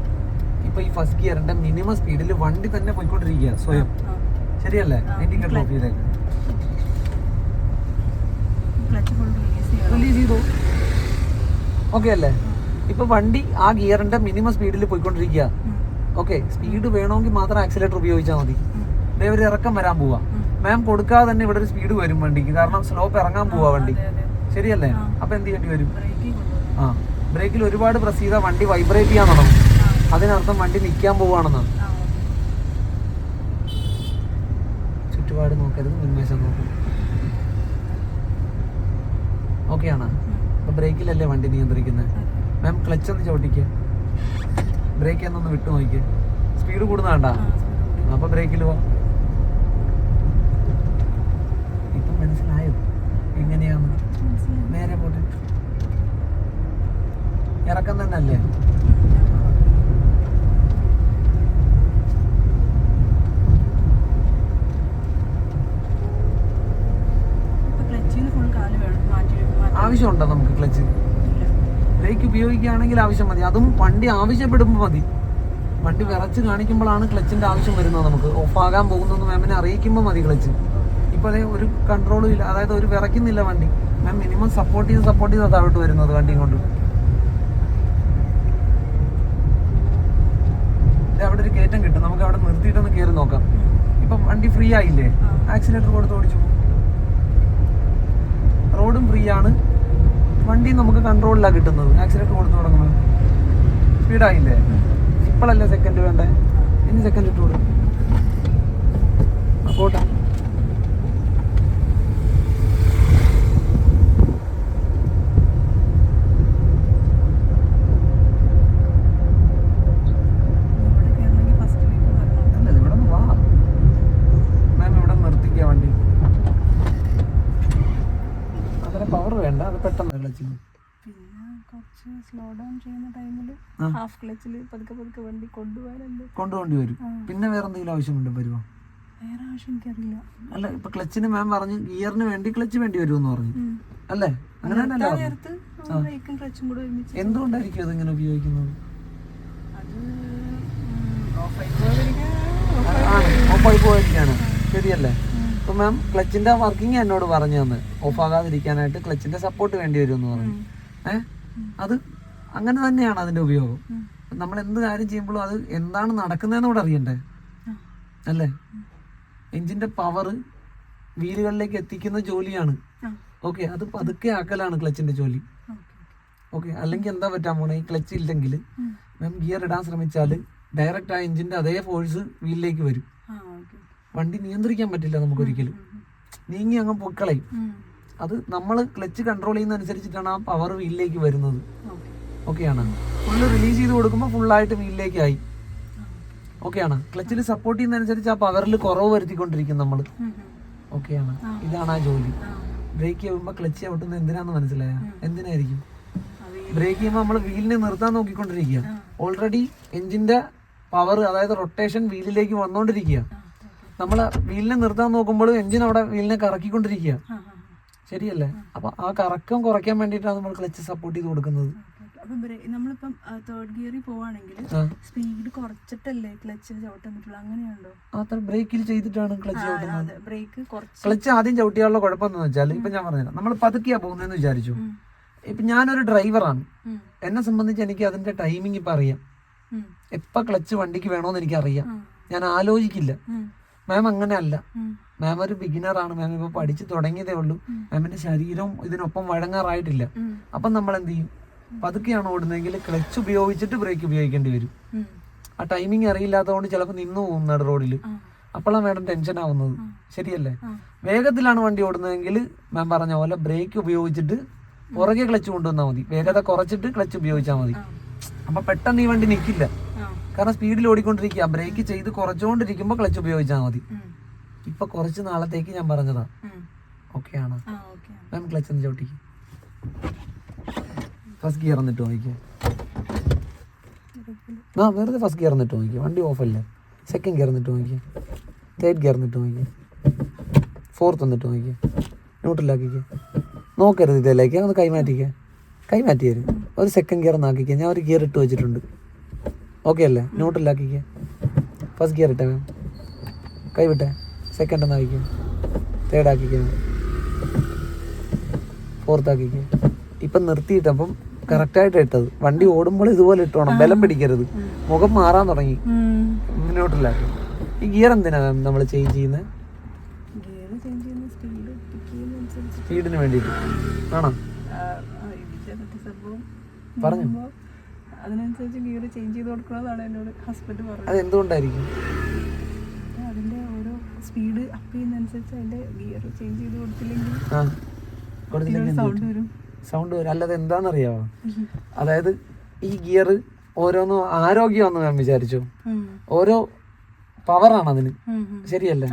ഇപ്പൊ ഈ ഫസ്റ്റ് ഗിയറിന്റെ മിനിമം സ്പീഡിൽ വണ്ടി തന്നെ പോയിക്കൊണ്ടിരിക്കുക സ്വയം. ശരിയല്ലേ? ഇൻഡിക്കേറ്റർ ഓഫ് ചെയ്തേക്ക്. റിലീസ് ചെയ്തു. ഓക്കെ അല്ലേ? ഇപ്പൊ വണ്ടി ആ ഗിയറിന്റെ മിനിമം സ്പീഡിൽ പോയിക്കൊണ്ടിരിക്കുക. ഓക്കെ, സ്പീഡ് വേണമെങ്കിൽ മാത്രം ആക്സിലേറ്റർ ഉപയോഗിച്ചാൽ മതി. ഒരു ഇറക്കം വരാൻ പോവാ, മാം കൊടുക്കാതെ തന്നെ ഇവിടെ ഒരു സ്പീഡ് വരും വണ്ടിക്ക്. കാരണം സ്ലോപ്പ് ഇറങ്ങാൻ പോവാ വണ്ടി. ശരിയല്ലേ? അപ്പൊ എന്ത് ചെയ്യേണ്ടി വരും? ആ, ബ്രേക്കിൽ ഒരുപാട് പ്രസ് ചെയ്താൽ വണ്ടി വൈബ്രേറ്റ് ചെയ്യാൻ തുടങ്ങും. അതിനർത്ഥം വണ്ടി നിൽക്കാൻ പോവാണെന്നാണ്. ചുറ്റുപാട് നോക്കരുത്, മുൻവശം നോക്കും. ഓക്കെ ആണ്? അപ്പൊ ബ്രേക്കിലല്ലേ വണ്ടി നിയന്ത്രിക്കുന്നത്. മാം ക്ലച്ച് ഒന്ന് ചവിട്ടിക്കുക, ബ്രേക്ക് എന്നൊന്ന് വിട്ടു നോക്കിക്കുക. സ്പീഡ് കൂടുന്ന വേണ്ട, അപ്പൊ ബ്രേക്കിൽ പോവാം. ഇപ്പം മനസ്സിലായോ എങ്ങനെയാന്ന്? നേരെ പോട്ടെ, ഇറക്കം തന്നെ അല്ലേ? ആവശ്യമുണ്ടോ നമുക്ക് ക്ലച്ച്? ബ്രേക്ക് ഉപയോഗിക്കുകയാണെങ്കിൽ ആവശ്യം മതി. അതും വണ്ടി ആവശ്യപ്പെടുമ്പോൾ മതി. വണ്ടി വിറച്ച് കാണിക്കുമ്പോഴാണ് ക്ലച്ചിന്റെ ആവശ്യം വരുന്നത്. നമുക്ക് ഓഫാകാൻ പോകുന്നെന്ന് മാമിനെ അറിയിക്കുമ്പോൾ മതി ക്ലച്ച്. ഇപ്പൊ അതേ ഒരു കൺട്രോളും ഇല്ല, അതായത് ഒരു വിറയ്ക്കുന്നില്ല വണ്ടി. മാം മിനിമം സപ്പോർട്ട് ചെയ്ത് താഴോട്ട് വരുന്നത് വണ്ടിയും കൊണ്ട്. അവിടെ ഒരു കയറ്റം കിട്ടും, നമുക്ക് അവിടെ നിർത്തിയിട്ടൊന്ന് കയറി നോക്കാം. ഇപ്പൊ വണ്ടി ഫ്രീ ആയില്ലേ, ആക്സിലേറ്റർ കൊടുത്ത് ഓടിച്ചു. റോഡും ഫ്രീ ആണ്, വണ്ടി നമുക്ക് കൺട്രോളിലാണ് കിട്ടുന്നത്. ആക്സിലേറ്റർ കൊടുത്ത് തുടങ്ങുന്നത് സ്പീഡായില്ലേ? ഇപ്പോഴല്ലേ സെക്കൻഡ് വേണ്ടേ? ഇനി സെക്കൻഡ് ഇട്ട് കൊടുക്കും. പോട്ടെ. അല്ല, ഇവിടെ നിന്ന് വാ മാം, ഇവിടെ നിർത്തിക്കുക വണ്ടി. അത്ര പവർ വേണ്ട, അത് പെട്ടെന്ന് ക്ലച്ച്. പിന്നെ കുറച്ച് സ്ലോ ഡൗൺ ചെയ്യുന്ന ടൈമിൽ ഹാഫ് ക്ലച്ചിൽ പതുക്കെ വണ്ടി കൊണ്ടുപോകേണ്ടി വരും. പിന്നെ വേറെ എന്തെങ്കിലും ആവശ്യമുണ്ടോ? വരുമോ? വേറെ ആവശ്യം എനിക്കറിയില്ല. അല്ല, ഇപ്പൊ ക്ലച്ചിന് മാം പറഞ്ഞു ഗിയറിന് വേണ്ടി ക്ലച്ച് വേണ്ടി വരുമെന്ന് പറഞ്ഞു അല്ലേ? അങ്ങനെ തന്നെ ക്ലച്ചും കൂടെ ഒരുമിച്ച്. എന്തുകൊണ്ടായിരിക്കും അത് ഇങ്ങനെ ഉപയോഗിക്കുന്നത്? ഓഫായി പോയിരിക്കാണ്. ശരിയല്ലേ? അപ്പൊ മാം ക്ലച്ചിന്റെ വർക്കിംഗ് എന്നോട് പറഞ്ഞു തന്നെ, ഓഫാകാതിരിക്കാനായിട്ട് ക്ലച്ചിന്റെ സപ്പോർട്ട് വേണ്ടി വരും എന്ന് പറഞ്ഞു. അത് അങ്ങനെ തന്നെയാണ് അതിന്റെ ഉപയോഗം. നമ്മൾ എന്ത് കാര്യം ചെയ്യുമ്പോഴും അത് എന്താണ് നടക്കുന്നതെന്ന് കൂടെ അറിയണ്ടേ അല്ലേ? എഞ്ചിന്റെ പവർ വീലുകളിലേക്ക് എത്തിക്കുന്ന ജോലിയാണ്. ഓക്കെ, അത് പതുക്കെ ആക്കലാണ് ക്ലച്ചിന്റെ ജോലി. ഓക്കെ. അല്ലെങ്കിൽ എന്താ പറ്റാൻ പോണേ, ഈ ക്ലച്ച് ഇല്ലെങ്കിൽ മാം ഗിയർ ഇടാൻ ശ്രമിച്ചാൽ ഡയറക്റ്റ് ആ എഞ്ചിന്റെ അതേ ഫോഴ്സ് വീലിലേക്ക് വരും. വണ്ടി നിയന്ത്രിക്കാൻ പറ്റില്ല നമുക്കൊരിക്കലും, നീങ്ങി അങ്ങ് പൊക്കളയും. അത് നമ്മൾ ക്ലച്ച് കൺട്രോൾ ചെയ്യുന്ന അനുസരിച്ചിട്ടാണ് ആ പവർ വീലിലേക്ക് വരുന്നത്. ഓക്കെയാണ്. ഫുള്ള് റിലീസ് ചെയ്ത് കൊടുക്കുമ്പോൾ ഫുള്ളായിട്ട് വീലിലേക്ക് ആയി. ഓക്കെയാണ്. ക്ലച്ചിൽ സപ്പോർട്ട് ചെയ്യുന്ന അനുസരിച്ച് ആ പവറിൽ കുറവ് വരുത്തിക്കൊണ്ടിരിക്കും നമ്മൾ. ഓക്കെയാണ്. ഇതാണ് ആ ജോലി. ബ്രേക്ക് ചെയ്യുമ്പോൾ ക്ലച്ച് ഔട്ടുന്നത് എന്തിനാന്ന് മനസ്സിലായ? എന്തിനായിരിക്കും? ബ്രേക്ക് ചെയ്യുമ്പോൾ നമ്മൾ വീലിനെ നിർത്താൻ നോക്കിക്കൊണ്ടിരിക്കുക. ഓൾറെഡി എഞ്ചിന്റെ പവർ, അതായത് റൊട്ടേഷൻ വീലിലേക്ക് വന്നോണ്ടിരിക്കുക. നമ്മൾ വീലിനെ നിർത്താൻ നോക്കുമ്പോൾ എഞ്ചിൻ അവിടെ വീലിനെ കറക്കിക്കൊണ്ടിരിക്കുക. ശരിയല്ലേ? അപ്പൊ ആ കറക്കം കുറയ്ക്കാൻ വേണ്ടിയിട്ടാണ് നമ്മൾ ക്ലച്ച് സപ്പോർട്ട് ചെയ്ത് കൊടുക്കുന്നത്. നമ്മളിപ്പം തേർഡ് ഗിയറിൽ പോവാണെങ്കിൽ സ്പീഡ് കുറച്ചിട്ടല്ലേ ക്ലച്ച് ചവിട്ടാൻ പറ്റുള്ളൂ, അങ്ങനെയുണ്ടോ? അത്ര ബ്രേക്കിൽ ചെയ്തിട്ടാണ് ക്ലച്ച് ചവിട്ടുന്നത്. ബ്രേക്ക് ക്ലച്ച് ആദ്യം ചവിട്ടിയാലുള്ള കുഴപ്പമെന്ന് വെച്ചാൽ, ഇപ്പൊ ഞാൻ പറഞ്ഞില്ല, നമ്മൾ പതുക്കിയാ പോകുന്നതെന്ന് വിചാരിച്ചു. ഇപ്പൊ ഞാനൊരു ഡ്രൈവറാണ്, എന്നെ സംബന്ധിച്ച് എനിക്ക് അതിന്റെ ടൈമിംഗ് ഇപ്പൊ അറിയാം. എപ്പ ക്ലച്ച് വണ്ടിക്ക് വേണോന്ന് എനിക്ക് അറിയാം. ഞാൻ ആലോചിക്കില്ല. മാം അങ്ങനെ അല്ല. മാം ഒരു ബിഗിനറാണ്. മാം ഇപ്പൊ പഠിച്ചു തുടങ്ങിയതേ ഉള്ളൂ. മാമിന്റെ ശരീരവും ഇതിനൊപ്പം വഴങ്ങാറായിട്ടില്ല. അപ്പം നമ്മൾ എന്ത് ചെയ്യും? പതുക്കെയാണ് ഓടുന്നതെങ്കിൽ ക്ലച്ച് ഉപയോഗിച്ചിട്ട് ബ്രേക്ക് ഉപയോഗിക്കേണ്ടി വരും. ആ ടൈമിംഗ് അറിയില്ലാത്തതുകൊണ്ട് ചിലപ്പോൾ നിന്നു പോകും നട റോഡിൽ. അപ്പോഴാണ് മാഡം ടെൻഷൻ ആവുന്നത്. ശരിയല്ലേ? വേഗത്തിലാണ് വണ്ടി ഓടുന്നതെങ്കിൽ മാം പറഞ്ഞ പോലെ ബ്രേക്ക് ഉപയോഗിച്ചിട്ട് പുറകെ ക്ലച്ച് കൊണ്ടുവന്നാൽ മതി. വേഗത കുറച്ചിട്ട് ക്ലച്ച് ഉപയോഗിച്ചാൽ മതി. അപ്പൊ പെട്ടെന്ന് ഈ വണ്ടി നിൽക്കില്ല. കാരണം സ്പീഡിൽ ഓടിക്കൊണ്ടിരിക്കുക. ബ്രേക്ക് ചെയ്ത് കുറച്ചുകൊണ്ടിരിക്കുമ്പോൾ ക്ലച്ച് ഉപയോഗിച്ചാൽ മതി. ഇപ്പൊ കുറച്ച് നാളത്തേക്ക് ഞാൻ പറഞ്ഞതാ. ഓക്കെ ആണ് മാം? ക്ലച്ച് ഒന്ന് ചവിട്ടിക്ക്. ഫസ്റ്റ് ഗിയർ എന്നിട്ട് നോക്കിക്കേ. ആ വെറുതെ ഫസ്റ്റ് ഗിയർ എന്നിട്ട് നോക്കിക്കേ, വണ്ടി ഓഫല്ലേ. സെക്കൻഡ് ഗിയർ എന്നിട്ട് നോക്കിക്കേ. തേർഡ് ഗിയർ എന്നിട്ട് നോക്കിക്കേ. ഫോർത്ത് എന്നിട്ട് നോക്കിക്കേ. ന്യൂട്രലാക്കിക്കേ. നോക്കരുത് ഇതിലേക്ക്, ഒന്ന് കൈമാറ്റിക്കേ. കൈമാറ്റി തരും. ഒരു സെക്കൻഡ് ഗിയർ ഒന്നാക്കിക്കേ. ഞാൻ ഒരു ഗിയർ ഇട്ട് വെച്ചിട്ടുണ്ട്. ഓക്കെ അല്ലേ? ന്യൂട്രലാക്കിക്കേ. ഫസ്റ്റ് ഗിയർ ഇട്ടേ മാം. കൈവിട്ടേ. സെക്കൻഡ് ഒന്നാക്കിക്കേ. തേർഡ് ആക്കിക്കേ. ഫോർത്ത് ആക്കിക്കേ. ഇപ്പം നിർത്തിയിട്ടപ്പം കറക്റ്റായിട്ട് ഇട്ടത്. വണ്ടി ഓടുമ്പോൾ ഇതുപോലെ ഇട്ടോണം, ബലം പിടിക്കരുത്. മുഖം മാറാൻ തുടങ്ങി. മുന്നോട്ടില്ലാക്കി. ഈ ഗിയർ എന്തിനാ മാം നമ്മൾ ചേഞ്ച് ചെയ്യുന്നത്? സ്പീഡിന് വേണ്ടിയിട്ട് ആണോ? പറഞ്ഞു. അതിനനുസരിച്ച് ഗിയർ ചേഞ്ച് ചെയ്ത് കൊടുക്കണമെന്നാണ് എന്നോട് ഹസ്ബൻഡ് പറഞ്ഞത്. അത് എന്തുകൊണ്ടായിരിക്കും? അതിന്റെ ഓരോ സ്പീഡ് അപ്പ് ചെയ്യുന്നതനുസരിച്ച് അതിന്റെ ഗിയർ ചേഞ്ച് ചെയ്ത് കൊടുത്തില്ലെങ്കിൽ സൗണ്ട് വരും. സൗണ്ട് വരും. അല്ലാതെ എന്താണെന്നറിയാമോ? അതായത് ഈ ഗിയർ ഓരോന്നും ആരോഗ്യമാണെന്ന് ഞാൻ വിചാരിച്ചു. ഓരോ പവറാണ് അതിന്. ശരിയല്ലേ?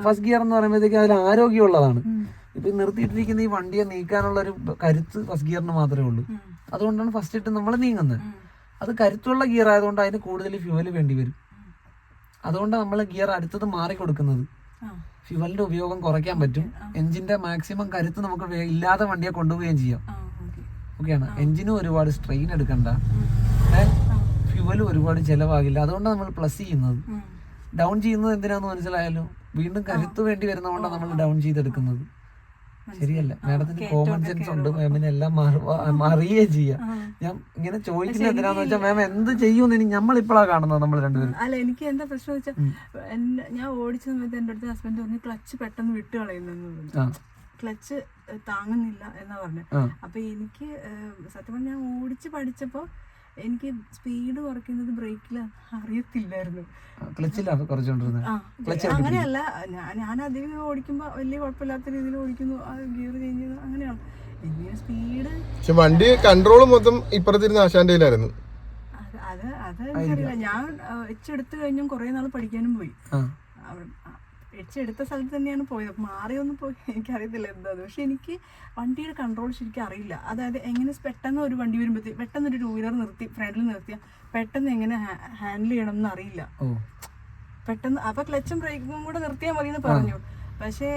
ഫസ്റ്റ് ഗിയർ എന്ന് പറയുമ്പോഴത്തേക്ക് അതിൽ ആരോഗ്യമുള്ളതാണ്. ഇപ്പൊ നിർത്തിയിട്ടിരിക്കുന്ന ഈ വണ്ടിയെ നീക്കാനുള്ള ഒരു കരുത്ത് ഫസ്റ്റ് ഗിയറിന് മാത്രമേ ഉള്ളൂ. അതുകൊണ്ടാണ് ഫസ്റ്റ് ഇട്ട് നമ്മൾ നീങ്ങുന്നത്. അത് കരുത്തുള്ള ഗിയർ ആയതുകൊണ്ട് അതിന് കൂടുതൽ ഫ്യൂവൽ വേണ്ടി വരും. അതുകൊണ്ടാണ് നമ്മൾ ഗിയർ അടുത്തത് മാറിക്കൊടുക്കുന്നത്. ഫ്യൂവലിന്റെ ഉപയോഗം കുറയ്ക്കാൻ പറ്റും. എഞ്ചിന്റെ മാക്സിമം കരുത്ത് നമുക്ക് ഇല്ലാതെ വണ്ടിയെ കൊണ്ടുപോവുകയും ചെയ്യാം. ഓക്കെയാണ്. എഞ്ചിനും ഒരുപാട് സ്ട്രെയിൻ എടുക്കണ്ട, ഫ്യൂവലും ഒരുപാട് ചിലവാകില്ല. അതുകൊണ്ടാണ് നമ്മൾ പ്ലസ് ചെയ്യുന്നത്. ഡൗൺ ചെയ്യുന്നത് എന്തിനാന്ന് മനസ്സിലായാലോ? വീണ്ടും കരുത്ത് വേണ്ടി വരുന്നതുകൊണ്ടാണ് നമ്മൾ ഡൗൺ ചെയ്തെടുക്കുന്നത്. ശരിയല്ല? മാഡത്തിന് കോമൺ സെൻസ് ഉണ്ട്. മാമിന് എല്ലാം അറിയുകയും ചെയ്യാം. ഞാൻ ഇങ്ങനെ ചോദിക്കുന്നത് എന്തിനാന്ന് വെച്ചാൽ മാം എന്ത് ചെയ്യുമെന്ന് ഇനി നമ്മളിപ്പോഴാണ് കാണുന്നത് നമ്മൾ രണ്ടുപേരും. അല്ല, എനിക്ക് എന്താ പ്രശ്നം വെച്ചാൽ ഞാൻ ഓടിച്ച സമയത്ത് എൻ്റെ അടുത്ത് ഹസ്ബൻഡ് പറഞ്ഞു ക്ലച്ച് പെട്ടെന്ന് വിട്ട് കളയുന്നു, ക്ലച്ച് താങ്ങുന്നില്ല എന്നാ പറഞ്ഞു. അപ്പൊ എനിക്ക് സത്യം പറഞ്ഞാൽ ഞാൻ ഓടിച്ച് പഠിച്ചപ്പോ എനിക്ക് സ്പീഡ് കുറയ്ക്കുന്നത് ബ്രേക്കിൽ അറിയത്തില്ലായിരുന്നു. അങ്ങനെയല്ല, ഞാൻ അധികം ഓടിക്കുമ്പോ വലിയ കുഴപ്പമില്ലാത്ത രീതിയിൽ ഓടിക്കുന്നു, ഗിയർ ചേഞ്ച് ചെയ്യുന്നു, അങ്ങനെയാണ്. ഇങ്ങനെ സ്പീഡ് വണ്ടി കൺട്രോൾ മൊത്തം ഇപ്പുറത്തിരുന്ന ആശാന്റെയിലായിരുന്നു. അത് എനിക്കറിയില്ല. ഞാൻ എച്ചെടുത്ത് കഴിഞ്ഞും കുറെ നാൾ പഠിക്കാനും പോയി. എച്ചെടുത്ത സ്ഥലത്ത് തന്നെയാണ് പോയത്. മാറിയൊന്നും പോയി എനിക്കറിയത്തില്ല എന്താന്ന്. പക്ഷെ എനിക്ക് വണ്ടിയുടെ കൺട്രോൾ ശരിക്കും അറിയില്ല. അതായത് എങ്ങനെ പെട്ടെന്ന് ഒരു വണ്ടി വരുമ്പോഴത്തേക്ക് പെട്ടെന്ന് ഒരു ടൂ വീലർ നിർത്തി ഫ്രണ്ടിൽ നിർത്തിയാൽ പെട്ടെന്ന് എങ്ങനെ ഹാൻഡിൽ ചെയ്യണം എന്ന് അറിയില്ല. പെട്ടെന്ന് അപ്പൊ ക്ലച്ചും ബ്രേക്കും കൂടെ നിർത്തിയാൽ മതി എന്ന് പറഞ്ഞു. പക്ഷേ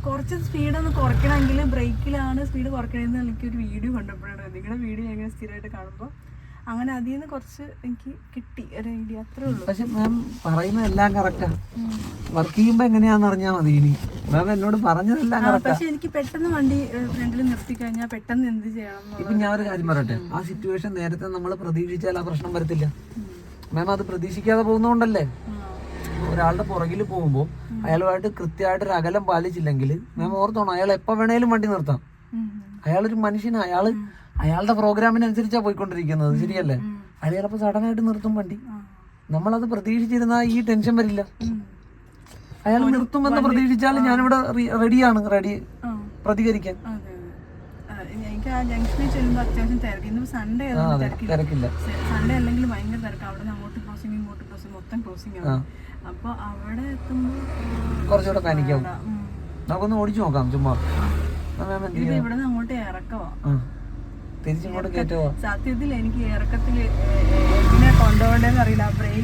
കുറച്ച് സ്പീഡൊന്ന് കുറയ്ക്കണമെങ്കിൽ ബ്രേക്കിലാണ് സ്പീഡ് കുറയ്ക്കണമെന്ന് എനിക്കൊരു വീഡിയോ കണ്ടപ്പോഴാണ്. നിങ്ങളുടെ വീഡിയോ എങ്ങനെ സ്ഥിരമായിട്ട് കാണുമ്പോൾ അങ്ങനെ അതിൽ നിന്ന് കുറച്ച് എനിക്ക് കിട്ടി ഒരു ഐഡിയ, അത്രേ ഉള്ളൂ. പക്ഷെ മാം പറയുന്നത് എല്ലാം കറക്റ്റാ. വർക്ക് ചെയ്യുമ്പോ എങ്ങനെയാന്ന് അറിഞ്ഞാൽ മതി. ഇനി മാം എന്നോട് പറഞ്ഞതെല്ലാം കറക്റ്റാ. പക്ഷെ എനിക്ക് പെട്ടെന്ന് വണ്ടി ഫ്രണ്ടിൽ നിർത്തി കഴിഞ്ഞാൽ പെട്ടെന്ന് എന്ത് ചെയ്യണം? ഇപ്പൊ ഞാൻ ഒരു കാര്യം പറയട്ടെ, ആ സിറ്റുവേഷൻ നേരത്തെ നമ്മൾ പ്രതീക്ഷിച്ചാൽ ആ പ്രശ്നം വരത്തില്ല. മാം അത് പ്രതീക്ഷിക്കാതെ പോകുന്നോണ്ടല്ലേ. ഒരാളുടെ പുറകിൽ പോകുമ്പോൾ അയാളുമായിട്ട് കൃത്യമായിട്ട് ഒരു അകലം പാലിച്ചില്ലെങ്കിൽ മാം ഓർത്തോണം, അയാൾ എപ്പോ വേണേലും വണ്ടി നിർത്താം. അയാളൊരു മനുഷ്യനാ, അയാളുടെ പ്രോഗ്രാമിനനുസരിച്ചാ പോയിക്കൊണ്ടിരിക്കുന്നത്, ശരിയല്ലേ? അയാൾ ചിലപ്പോ സഡൻ ആയിട്ട് നിർത്തും വണ്ടി. നമ്മളത് പ്രതീക്ഷിച്ചിരുന്നാ ഈ ടെൻഷൻ വരില്ല. അയാൾ നിർത്തുമെന്ന് പ്രതീക്ഷിച്ചാൽ ഞാനിവിടെ റെഡിയാണ്, പ്രതികരിക്കാൻ. എനിക്ക് ആ ജംഗ്ഷനിൽ ചെല്ലുമ്പോൾ അത്യാവശ്യം തിരക്ക്. ഇന്ന് സൺഡേ തിരക്കില്ല. സൺഡേ അല്ലെങ്കിൽ ഭയങ്കര തിരക്ക്. അവിടെ നിന്ന് അങ്ങോട്ട് ക്രോസിംഗ് ഇങ്ങോട്ട് ക്രോസിംഗ് മൊത്തം ക്രോസിംഗ് ആണ്. അപ്പൊ അവിടെ എത്തുമ്പോൾ കുറച്ചുകൂടെ പാനിക്കാവും. നമുക്കൊന്ന് ഓടിച്ചു നോക്കാം ചുമ്മാ. ഇവിടെ നിന്ന് അങ്ങോട്ട് ഇറക്കവാ, തിരിച്ചിങ്ങോട്ട് കയറ്റുവാ. സത്യത്തിൽ എനിക്ക് ഇറക്കത്തില് എങ്ങനെ കൊണ്ടുപോകേണ്ടതെന്ന് അറിയില്ല. ബ്രേക്ക്